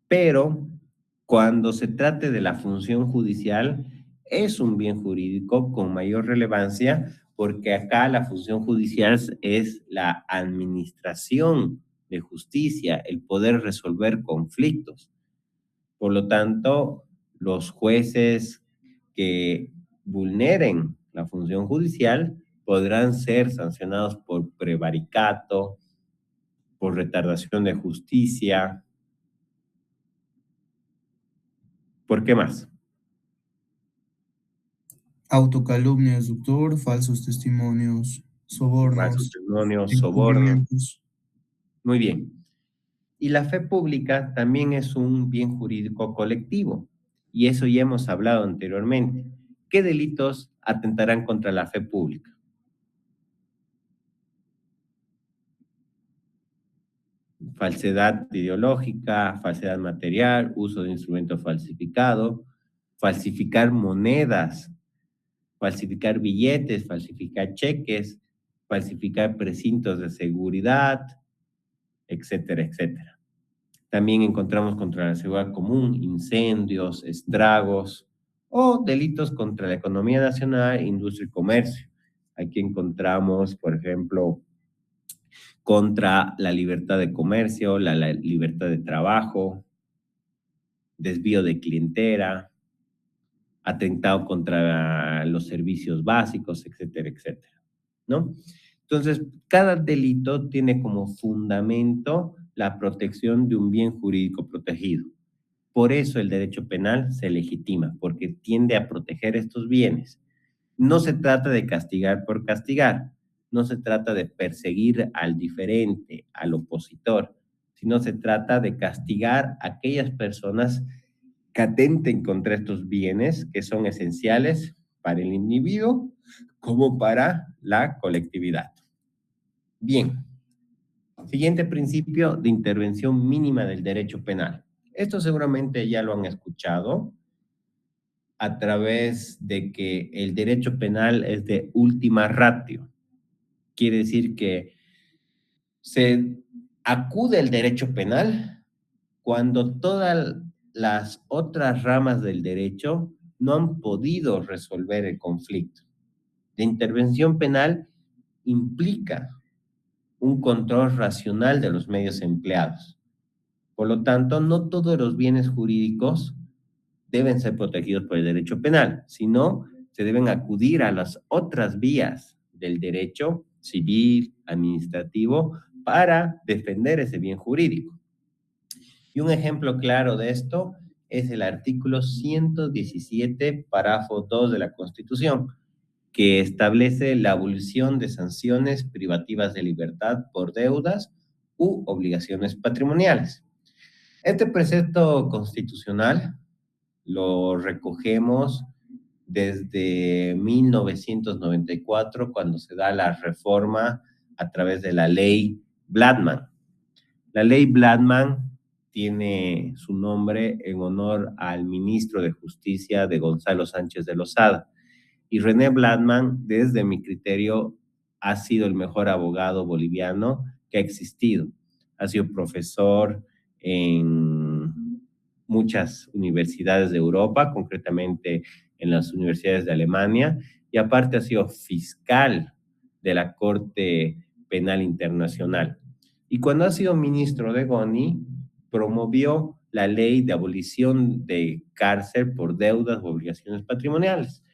Pero cuando se trate de la función judicial, es un bien jurídico con mayor relevancia porque acá la función judicial es la administración de justicia, el poder resolver conflictos. Por lo tanto, los jueces que vulneren la función judicial podrán ser sancionados por prevaricato, por retardación de justicia. ¿Por qué más? Autocalumnias, doctor, falsos testimonios, sobornos. Falsos testimonios, sobornos. Muy bien. Y la fe pública también es un bien jurídico colectivo. Y eso ya hemos hablado anteriormente. ¿Qué delitos atentarán contra la fe pública? Falsedad ideológica, falsedad material, uso de instrumento falsificado, falsificar monedas, falsificar billetes, falsificar cheques, falsificar precintos de seguridad, etcétera, etcétera. También encontramos contra la seguridad común, incendios, estragos o delitos contra la economía nacional, industria y comercio. Aquí encontramos, por ejemplo, contra la libertad de comercio, la libertad de trabajo, desvío de clientela, atentado contra los servicios básicos, etcétera, etcétera, ¿no? Entonces, cada delito tiene como fundamento la protección de un bien jurídico protegido. Por eso el derecho penal se legitima, porque tiende a proteger estos bienes. No se trata de castigar por castigar, no se trata de perseguir al diferente, al opositor, sino se trata de castigar a aquellas personas que atenten contra estos bienes que son esenciales para el individuo como para la colectividad. Bien, siguiente principio de intervención mínima del derecho penal. Esto seguramente ya lo han escuchado a través de que el derecho penal es de última ratio. Quiere decir que se acude al derecho penal cuando todas las otras ramas del derecho no han podido resolver el conflicto. La intervención penal implica un control racional de los medios empleados. Por lo tanto, no todos los bienes jurídicos deben ser protegidos por el derecho penal, sino se deben acudir a las otras vías del derecho civil, administrativo, para defender ese bien jurídico. Y un ejemplo claro de esto es el artículo 117, párrafo 2 de la Constitución, que establece la abolición de sanciones privativas de libertad por deudas u obligaciones patrimoniales. Este precepto constitucional lo recogemos desde 1994, cuando se da la reforma a través de la ley Bladman. La ley Bladman tiene su nombre en honor al ministro de Justicia de Gonzalo Sánchez de Lozada. Y René Bladman, desde mi criterio, ha sido el mejor abogado boliviano que ha existido. Ha sido profesor en muchas universidades de Europa, concretamente en las universidades de Alemania, y aparte ha sido fiscal de la Corte Penal Internacional. Y cuando ha sido ministro de Goni, promovió la ley de abolición de cárcel por deudas o obligaciones patrimoniales,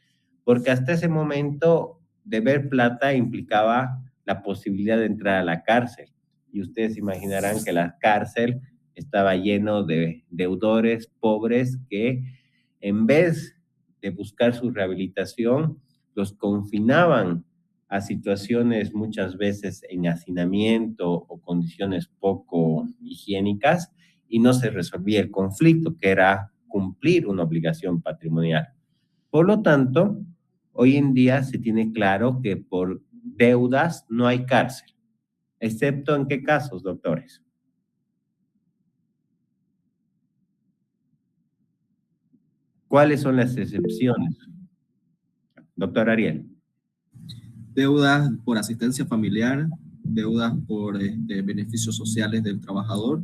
porque hasta ese momento deber plata implicaba la posibilidad de entrar a la cárcel. Y ustedes imaginarán que la cárcel estaba lleno de deudores pobres que, en vez de buscar su rehabilitación, los confinaban a situaciones muchas veces en hacinamiento o condiciones poco higiénicas, y no se resolvía el conflicto, que era cumplir una obligación patrimonial. Por lo tanto, hoy en día se tiene claro que por deudas no hay cárcel, excepto en qué casos, doctores. ¿Cuáles son las excepciones? Doctor Ariel. Deudas por asistencia familiar, deudas por beneficios sociales del trabajador.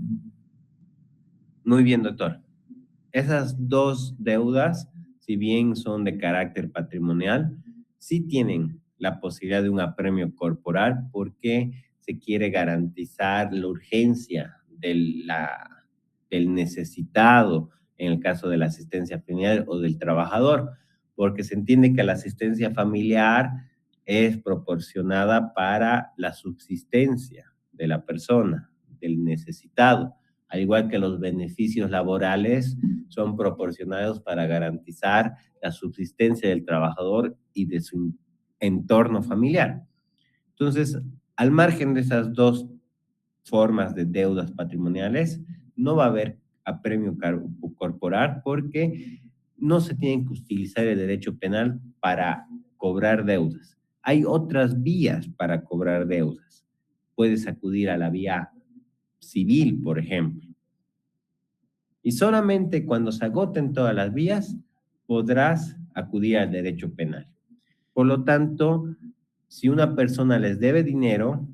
Muy bien, doctor. Esas dos deudas, si bien son de carácter patrimonial, sí tienen la posibilidad de un apremio corporal, porque se quiere garantizar la urgencia del necesitado en el caso de la asistencia familiar o del trabajador, porque se entiende que la asistencia familiar es proporcionada para la subsistencia de la persona, del necesitado, al igual que los beneficios laborales son proporcionados para garantizar la subsistencia del trabajador y de su entorno familiar. Entonces, al margen de esas dos formas de deudas patrimoniales, no va a haber apremio corporal, porque no se tiene que utilizar el derecho penal para cobrar deudas. Hay otras vías para cobrar deudas. Puedes acudir a la vía civil, por ejemplo. Y solamente cuando se agoten todas las vías podrás acudir al derecho penal. Por lo tanto, si una persona les debe dinero,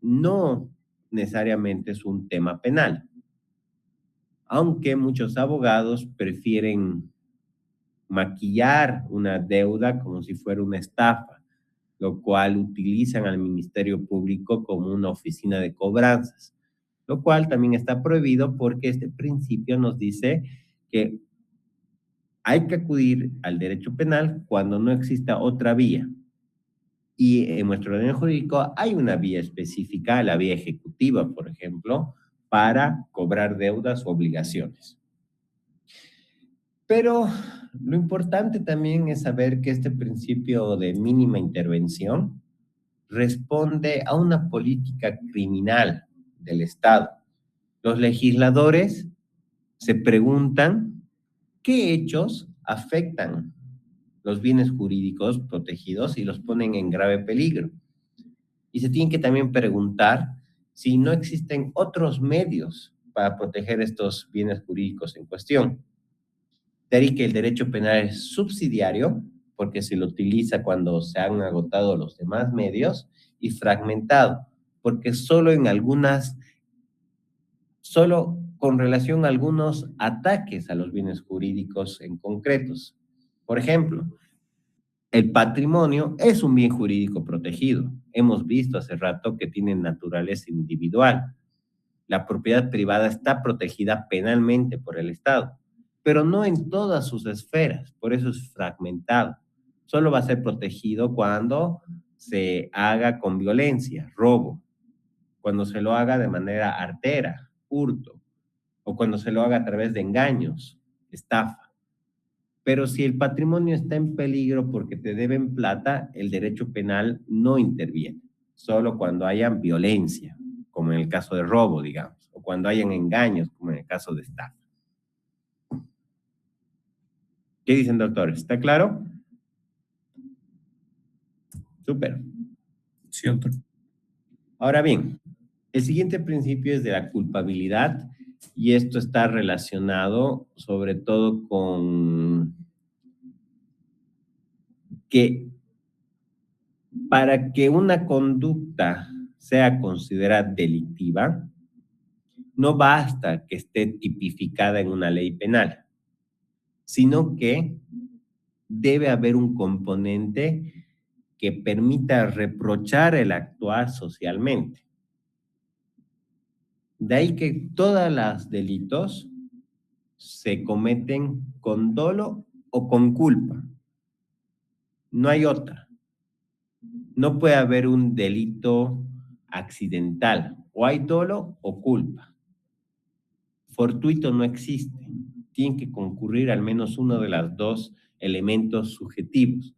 no necesariamente es un tema penal, aunque muchos abogados prefieren maquillar una deuda como si fuera una estafa, lo cual utilizan al Ministerio Público como una oficina de cobranzas, lo cual también está prohibido, porque este principio nos dice que hay que acudir al derecho penal cuando no exista otra vía. Y en nuestro ordenamiento jurídico hay una vía específica, la vía ejecutiva, por ejemplo, para cobrar deudas o obligaciones. Pero lo importante también es saber que este principio de mínima intervención responde a una política criminal del Estado. Los legisladores se preguntan qué hechos afectan los bienes jurídicos protegidos y los ponen en grave peligro. Y se tienen que también preguntar si no existen otros medios para proteger estos bienes jurídicos en cuestión. De ahí que el derecho penal es subsidiario, porque se lo utiliza cuando se han agotado los demás medios, y fragmentado, porque solo con relación a algunos ataques a los bienes jurídicos en concretos. Por ejemplo, el patrimonio es un bien jurídico protegido. Hemos visto hace rato que tiene naturaleza individual. La propiedad privada está protegida penalmente por el Estado, pero no en todas sus esferas, por eso es fragmentado. Solo va a ser protegido cuando se haga con violencia, robo, cuando se lo haga de manera artera, hurto, o cuando se lo haga a través de engaños, estafa. Pero si el patrimonio está en peligro porque te deben plata, el derecho penal no interviene, solo cuando haya violencia, como en el caso de robo, digamos, o cuando hayan engaños, como en el caso de estafa. ¿Qué dicen, doctores? ¿Está claro? Súper. Sí, doctor. Ahora bien, el siguiente principio es de la culpabilidad y esto está relacionado sobre todo con que para que una conducta sea considerada delictiva, no basta que esté tipificada en una ley penal, sino que debe haber un componente que permita reprochar el actuar socialmente. De ahí que todos los delitos se cometen con dolo o con culpa. No hay otra. No puede haber un delito accidental. O hay dolo o culpa. Fortuito no existe. Tiene que concurrir al menos uno de los dos elementos subjetivos.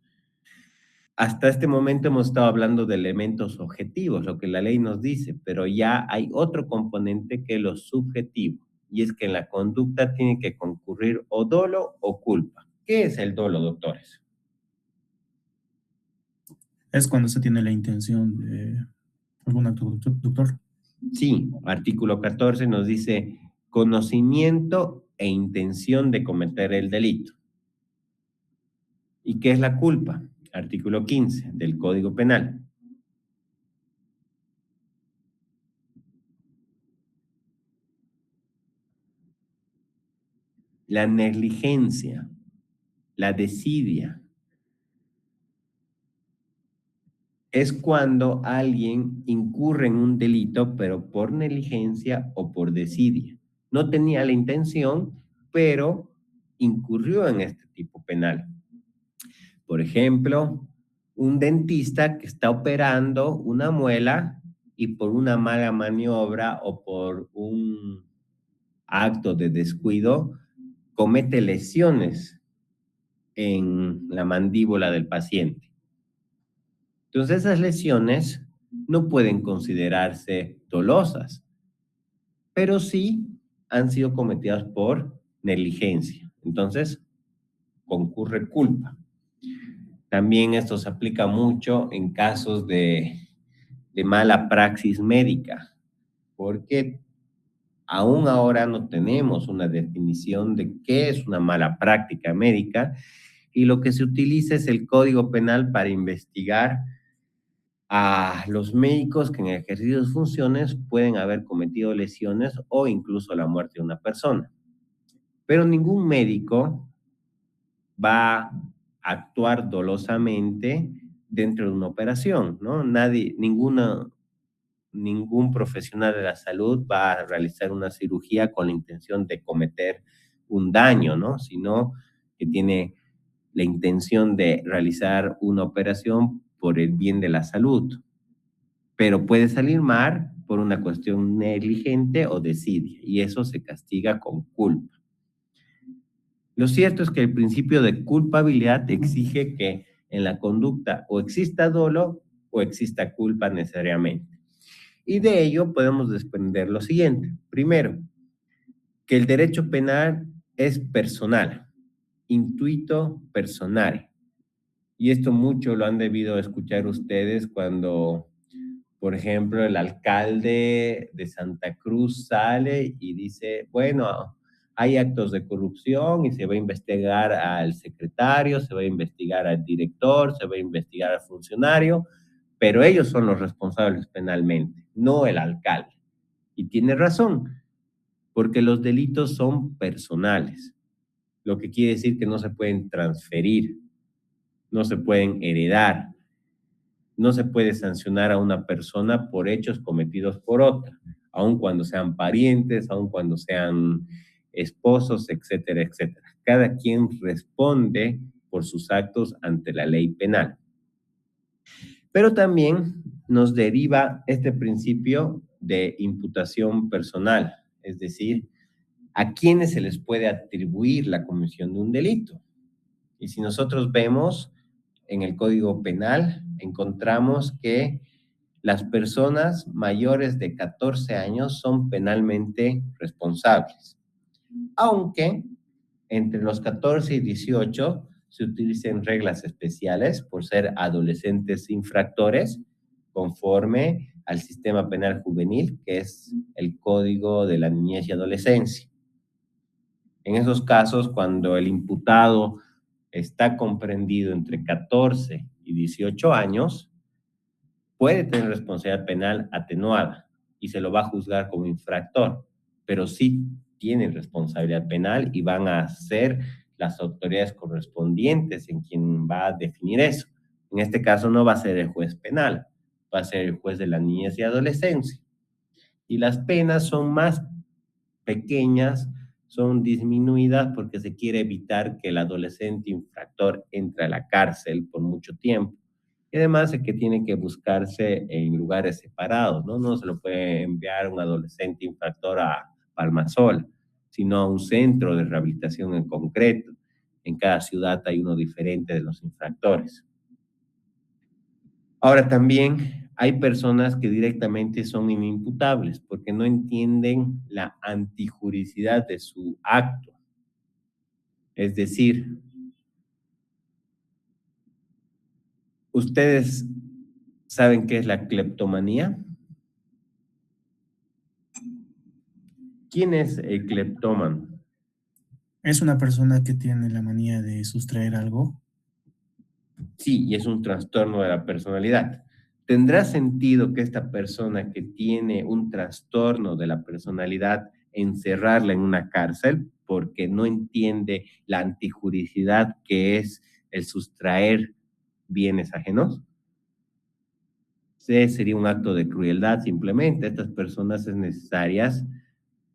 Hasta este momento hemos estado hablando de elementos objetivos, lo que la ley nos dice, pero ya hay otro componente que es lo subjetivo, y es que en la conducta tiene que concurrir o dolo o culpa. ¿Qué es el dolo, doctores? Es cuando se tiene la intención de algún acto, doctor. Sí, artículo 14 nos dice conocimiento e intención de cometer el delito. ¿Y qué es la culpa? Artículo 15 del Código Penal. La negligencia, la desidia, es cuando alguien incurre en un delito, pero por negligencia o por desidia. No tenía la intención, pero incurrió en este tipo penal. Por ejemplo, un dentista que está operando una muela y por una mala maniobra o por un acto de descuido comete lesiones en la mandíbula del paciente. Entonces esas lesiones no pueden considerarse dolosas, pero sí han sido cometidas por negligencia. Entonces concurre culpa. También esto se aplica mucho en casos de mala praxis médica, porque aún ahora no tenemos una definición de qué es una mala práctica médica y lo que se utiliza es el Código Penal para investigar a los médicos que en el ejercicio de sus funciones pueden haber cometido lesiones o incluso la muerte de una persona. Pero ningún médico va a actuar dolosamente dentro de una operación, ¿no? Ningún profesional de la salud va a realizar una cirugía con la intención de cometer un daño, ¿no? Sino que tiene la intención de realizar una operación por el bien de la salud. Pero puede salir mal por una cuestión negligente o desidia, y eso se castiga con culpa. Lo cierto es que el principio de culpabilidad exige que en la conducta o exista dolo o exista culpa necesariamente. Y de ello podemos desprender lo siguiente. Primero, que el derecho penal es personal, intuito personal. Y esto mucho lo han debido escuchar ustedes cuando, por ejemplo, el alcalde de Santa Cruz sale y dice, bueno, hay actos de corrupción y se va a investigar al secretario, se va a investigar al director, se va a investigar al funcionario, pero ellos son los responsables penalmente, no el alcalde. Y tiene razón, porque los delitos son personales, lo que quiere decir que no se pueden transferir, no se pueden heredar, no se puede sancionar a una persona por hechos cometidos por otra, aun cuando sean parientes, aun cuando sean esposos, etcétera, etcétera. Cada quien responde por sus actos ante la ley penal. Pero también nos deriva este principio de imputación personal, es decir, a quiénes se les puede atribuir la comisión de un delito. Y si nosotros vemos en el Código Penal, encontramos que las personas mayores de 14 años son penalmente responsables, aunque entre los 14 y 18 se utilicen reglas especiales por ser adolescentes infractores conforme al sistema penal juvenil, que es el Código de la Niñez y Adolescencia. En esos casos, cuando el imputado está comprendido entre 14 y 18 años, puede tener responsabilidad penal atenuada y se lo va a juzgar como infractor, pero sí tiene responsabilidad penal y van a ser las autoridades correspondientes en quien va a definir eso. En este caso no va a ser el juez penal, va a ser el juez de la niñez y adolescencia. Y las penas son más pequeñas, son disminuidas porque se quiere evitar que el adolescente infractor entre a la cárcel por mucho tiempo. Y además es que tiene que buscarse en lugares separados, ¿no? No se lo puede enviar un adolescente infractor a Palmasola, sino a un centro de rehabilitación en concreto. En cada ciudad hay uno diferente de los infractores. Ahora también hay personas que directamente son inimputables porque no entienden la antijuricidad de su acto. Es decir, ¿ustedes saben qué es la cleptomanía? ¿Quién es el cleptómano? ¿Es una persona que tiene la manía de sustraer algo? Sí, y es un trastorno de la personalidad. ¿Tendrá sentido que esta persona que tiene un trastorno de la personalidad encerrarla en una cárcel porque no entiende la antijuricidad que es el sustraer bienes ajenos? Sí, sería un acto de crueldad simplemente. A estas personas es necesaria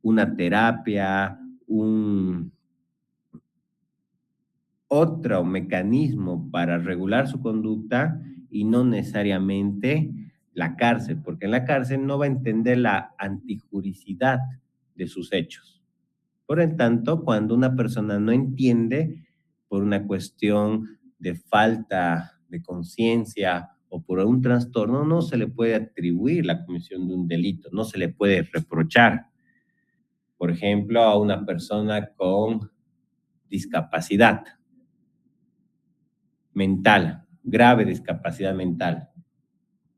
una terapia, otro mecanismo para regular su conducta y no necesariamente la cárcel, porque en la cárcel no va a entender la antijuricidad de sus hechos. Por lo tanto, cuando una persona no entiende por una cuestión de falta de conciencia o por un trastorno, no se le puede atribuir la comisión de un delito, no se le puede reprochar. Por ejemplo, a una persona con discapacidad mental, grave discapacidad mental.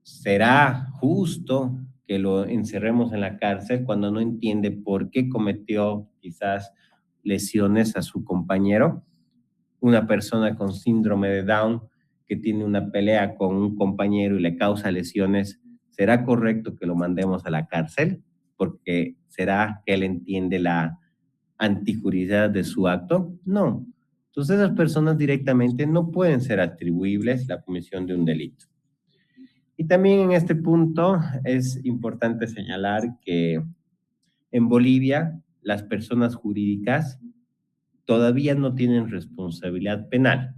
¿Será justo que lo encerremos en la cárcel cuando no entiende por qué cometió quizás lesiones a su compañero? Una persona con síndrome de Down que tiene una pelea con un compañero y le causa lesiones, ¿será correcto que lo mandemos a la cárcel? Porque ¿será que él entiende la antijuricidad de su acto? No. Entonces esas personas directamente no pueden ser atribuibles la comisión de un delito. Y también en este punto es importante señalar que en Bolivia las personas jurídicas todavía no tienen responsabilidad penal,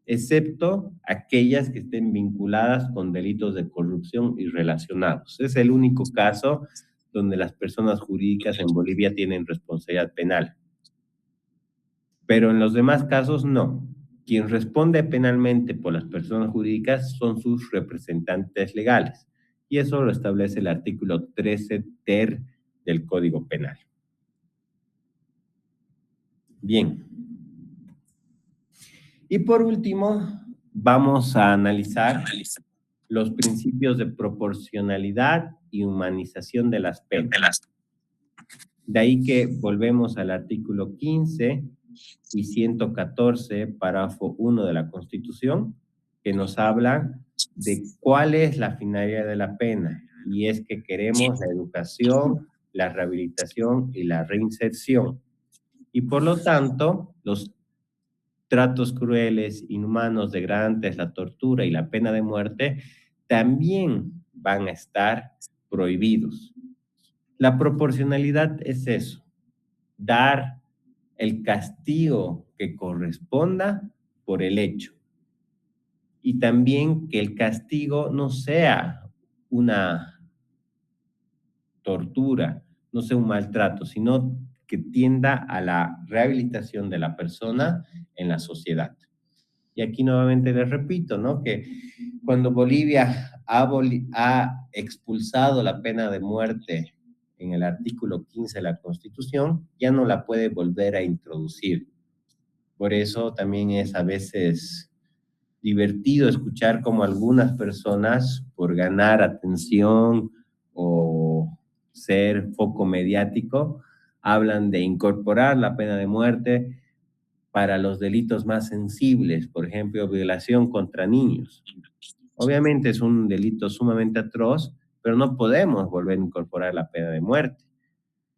excepto aquellas que estén vinculadas con delitos de corrupción y relacionados. Es el único caso donde las personas jurídicas en Bolivia tienen responsabilidad penal. Pero en los demás casos no. Quien responde penalmente por las personas jurídicas son sus representantes legales. Y eso lo establece el artículo 13 ter del Código Penal. Bien. Y por último, vamos a analizar los principios de proporcionalidad y humanización de las penas. De ahí que volvemos al artículo 15 y 114, párrafo 1 de la Constitución, que nos habla de cuál es la finalidad de la pena, y es que queremos la educación, la rehabilitación y la reinserción. Y por lo tanto, los tratos crueles, inhumanos, degradantes, la tortura y la pena de muerte también van a estar prohibidos. La proporcionalidad es eso, dar el castigo que corresponda por el hecho. Y también que el castigo no sea una tortura, no sea un maltrato, sino que tienda a la rehabilitación de la persona en la sociedad. Y aquí nuevamente les repito, ¿no? Que cuando Bolivia ha expulsado la pena de muerte en el artículo 15 de la Constitución, ya no la puede volver a introducir. Por eso también es a veces divertido escuchar cómo algunas personas, por ganar atención o ser foco mediático, hablan de incorporar la pena de muerte para los delitos más sensibles, por ejemplo, violación contra niños. Obviamente es un delito sumamente atroz, pero no podemos volver a incorporar la pena de muerte,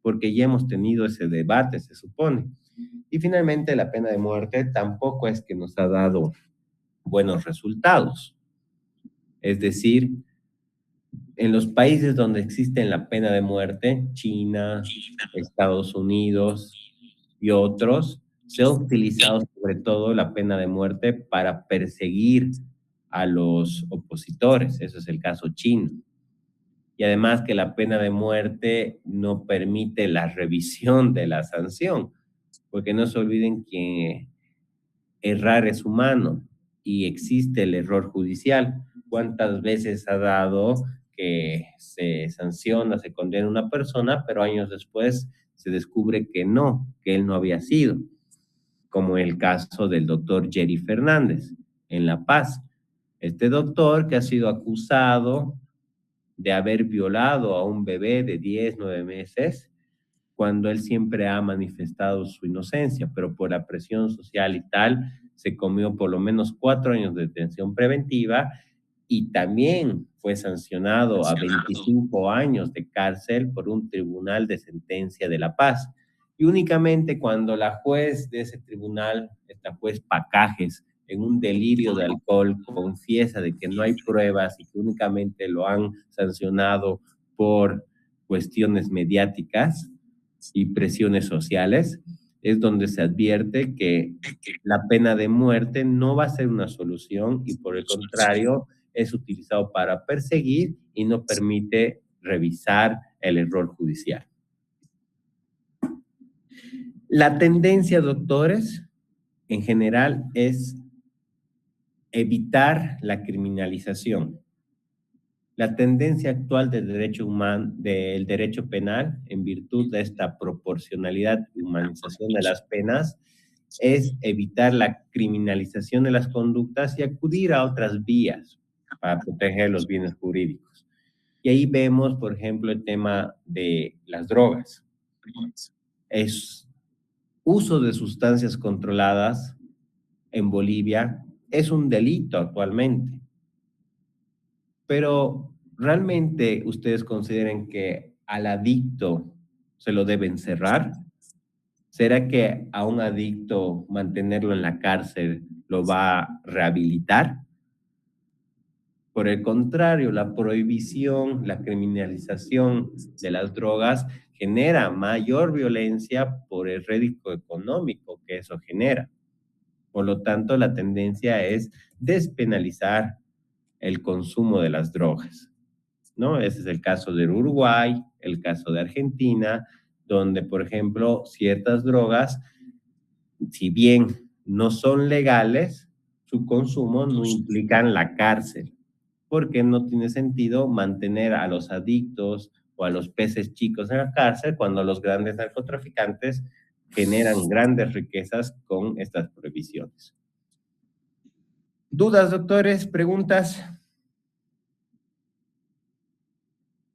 porque ya hemos tenido ese debate, se supone. Y finalmente la pena de muerte tampoco es que nos ha dado buenos resultados. Es decir, en los países donde existe la pena de muerte, China, Estados Unidos y otros, se ha utilizado sobre todo la pena de muerte para perseguir a los opositores. Eso es el caso chino. Y además que la pena de muerte no permite la revisión de la sanción, porque no se olviden que errar es humano y existe el error judicial. ¿Cuántas veces ha dado que se sanciona, se condena a una persona, pero años después se descubre que no, que él no había sido? Como el caso del doctor Jerry Fernández en La Paz. Este doctor que ha sido acusado de haber violado a un bebé de 10, 9 meses, cuando él siempre ha manifestado su inocencia, pero por la presión social y tal, se comió por lo menos 4 años de detención preventiva y también fue sancionado a 25 años de cárcel por un tribunal de sentencia de La Paz. Y únicamente cuando la juez de ese tribunal, esta juez Pacajes, en un delirio de alcohol, confiesa de que no hay pruebas y que únicamente lo han sancionado por cuestiones mediáticas y presiones sociales, es donde se advierte que la pena de muerte no va a ser una solución y por el contrario es utilizado para perseguir y no permite revisar el error judicial. La tendencia, doctores, en general es evitar la criminalización. La tendencia actual del derecho humano, del derecho penal, en virtud de esta proporcionalidad y humanización de las penas, es evitar la criminalización de las conductas y acudir a otras vías para proteger los bienes jurídicos. Y ahí vemos, por ejemplo, el tema de las drogas. Es uso de sustancias controladas en Bolivia es un delito actualmente. Pero, ¿realmente ustedes consideran que al adicto se lo deben cerrar? ¿Será que a un adicto mantenerlo en la cárcel lo va a rehabilitar? Por el contrario, la prohibición, la criminalización de las drogas genera mayor violencia por el rédito económico que eso genera. Por lo tanto, la tendencia es despenalizar el consumo de las drogas, ¿no? Ese es el caso de Uruguay, el caso de Argentina, donde, por ejemplo, ciertas drogas, si bien no son legales, su consumo no implica la cárcel, porque no tiene sentido mantener a los adictos o a los peces chicos en la cárcel cuando los grandes narcotraficantes generan grandes riquezas con estas prohibiciones. ¿Dudas, doctores? ¿Preguntas?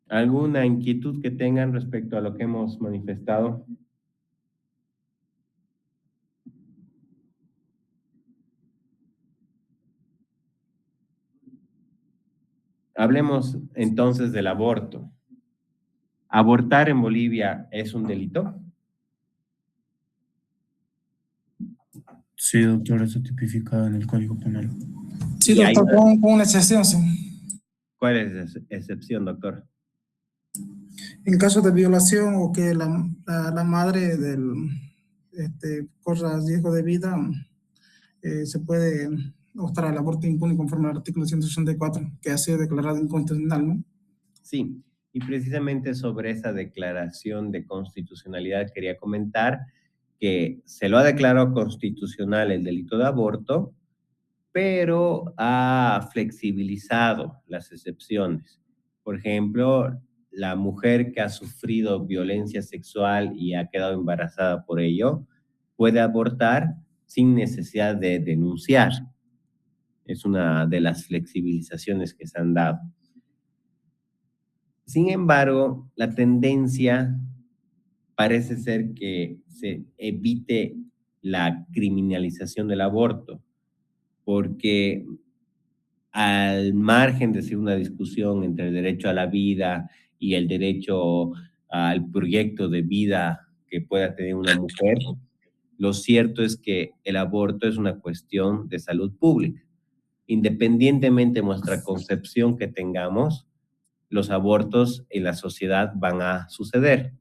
¿Alguna inquietud que tengan respecto a lo que hemos manifestado? Hablemos entonces del aborto. ¿Abortar en Bolivia es un delito? Sí, doctor, eso tipificado en el Código Penal. Sí, doctor, con una excepción, sí. ¿Cuál es esa excepción, doctor? En caso de violación o que la madre corra riesgo de vida, se puede optar al aborto impune conforme al artículo 164, que ha sido declarado inconstitucional, ¿no? Sí, Y precisamente sobre esa declaración de constitucionalidad quería comentar que se lo ha declarado constitucional el delito de aborto, pero ha flexibilizado las excepciones. Por ejemplo, la mujer que ha sufrido violencia sexual y ha quedado embarazada por ello, puede abortar sin necesidad de denunciar. Es una de las flexibilizaciones que se han dado. Sin embargo, la tendencia parece ser que se evite la criminalización del aborto, porque al margen de ser una discusión entre el derecho a la vida y el derecho al proyecto de vida que pueda tener una mujer, lo cierto es que el aborto es una cuestión de salud pública. Independientemente de nuestra concepción que tengamos, los abortos en la sociedad van a suceder.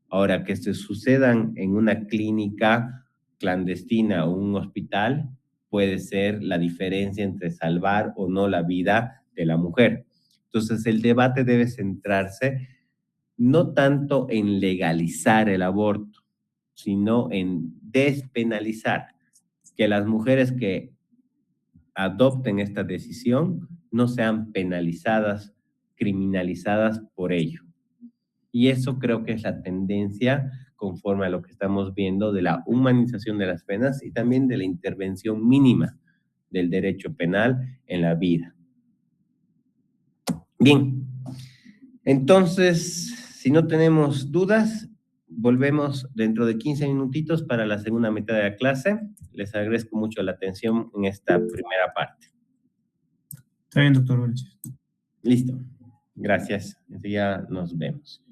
Ahora, que se sucedan en una clínica clandestina o un hospital puede ser la diferencia entre salvar o no la vida de la mujer. Entonces, el debate debe centrarse no tanto en legalizar el aborto, sino en despenalizar, que las mujeres que adopten esta decisión no sean penalizadas, criminalizadas por ello. Y eso creo que es la tendencia conforme a lo que estamos viendo de la humanización de las penas y también de la intervención mínima del derecho penal en la vida. Bien, entonces, si no tenemos dudas, volvemos dentro de 15 minutitos para la segunda mitad de la clase. Les agradezco mucho la atención en esta primera parte. Está bien, doctor. Gracias. Listo. Gracias. Ya nos vemos.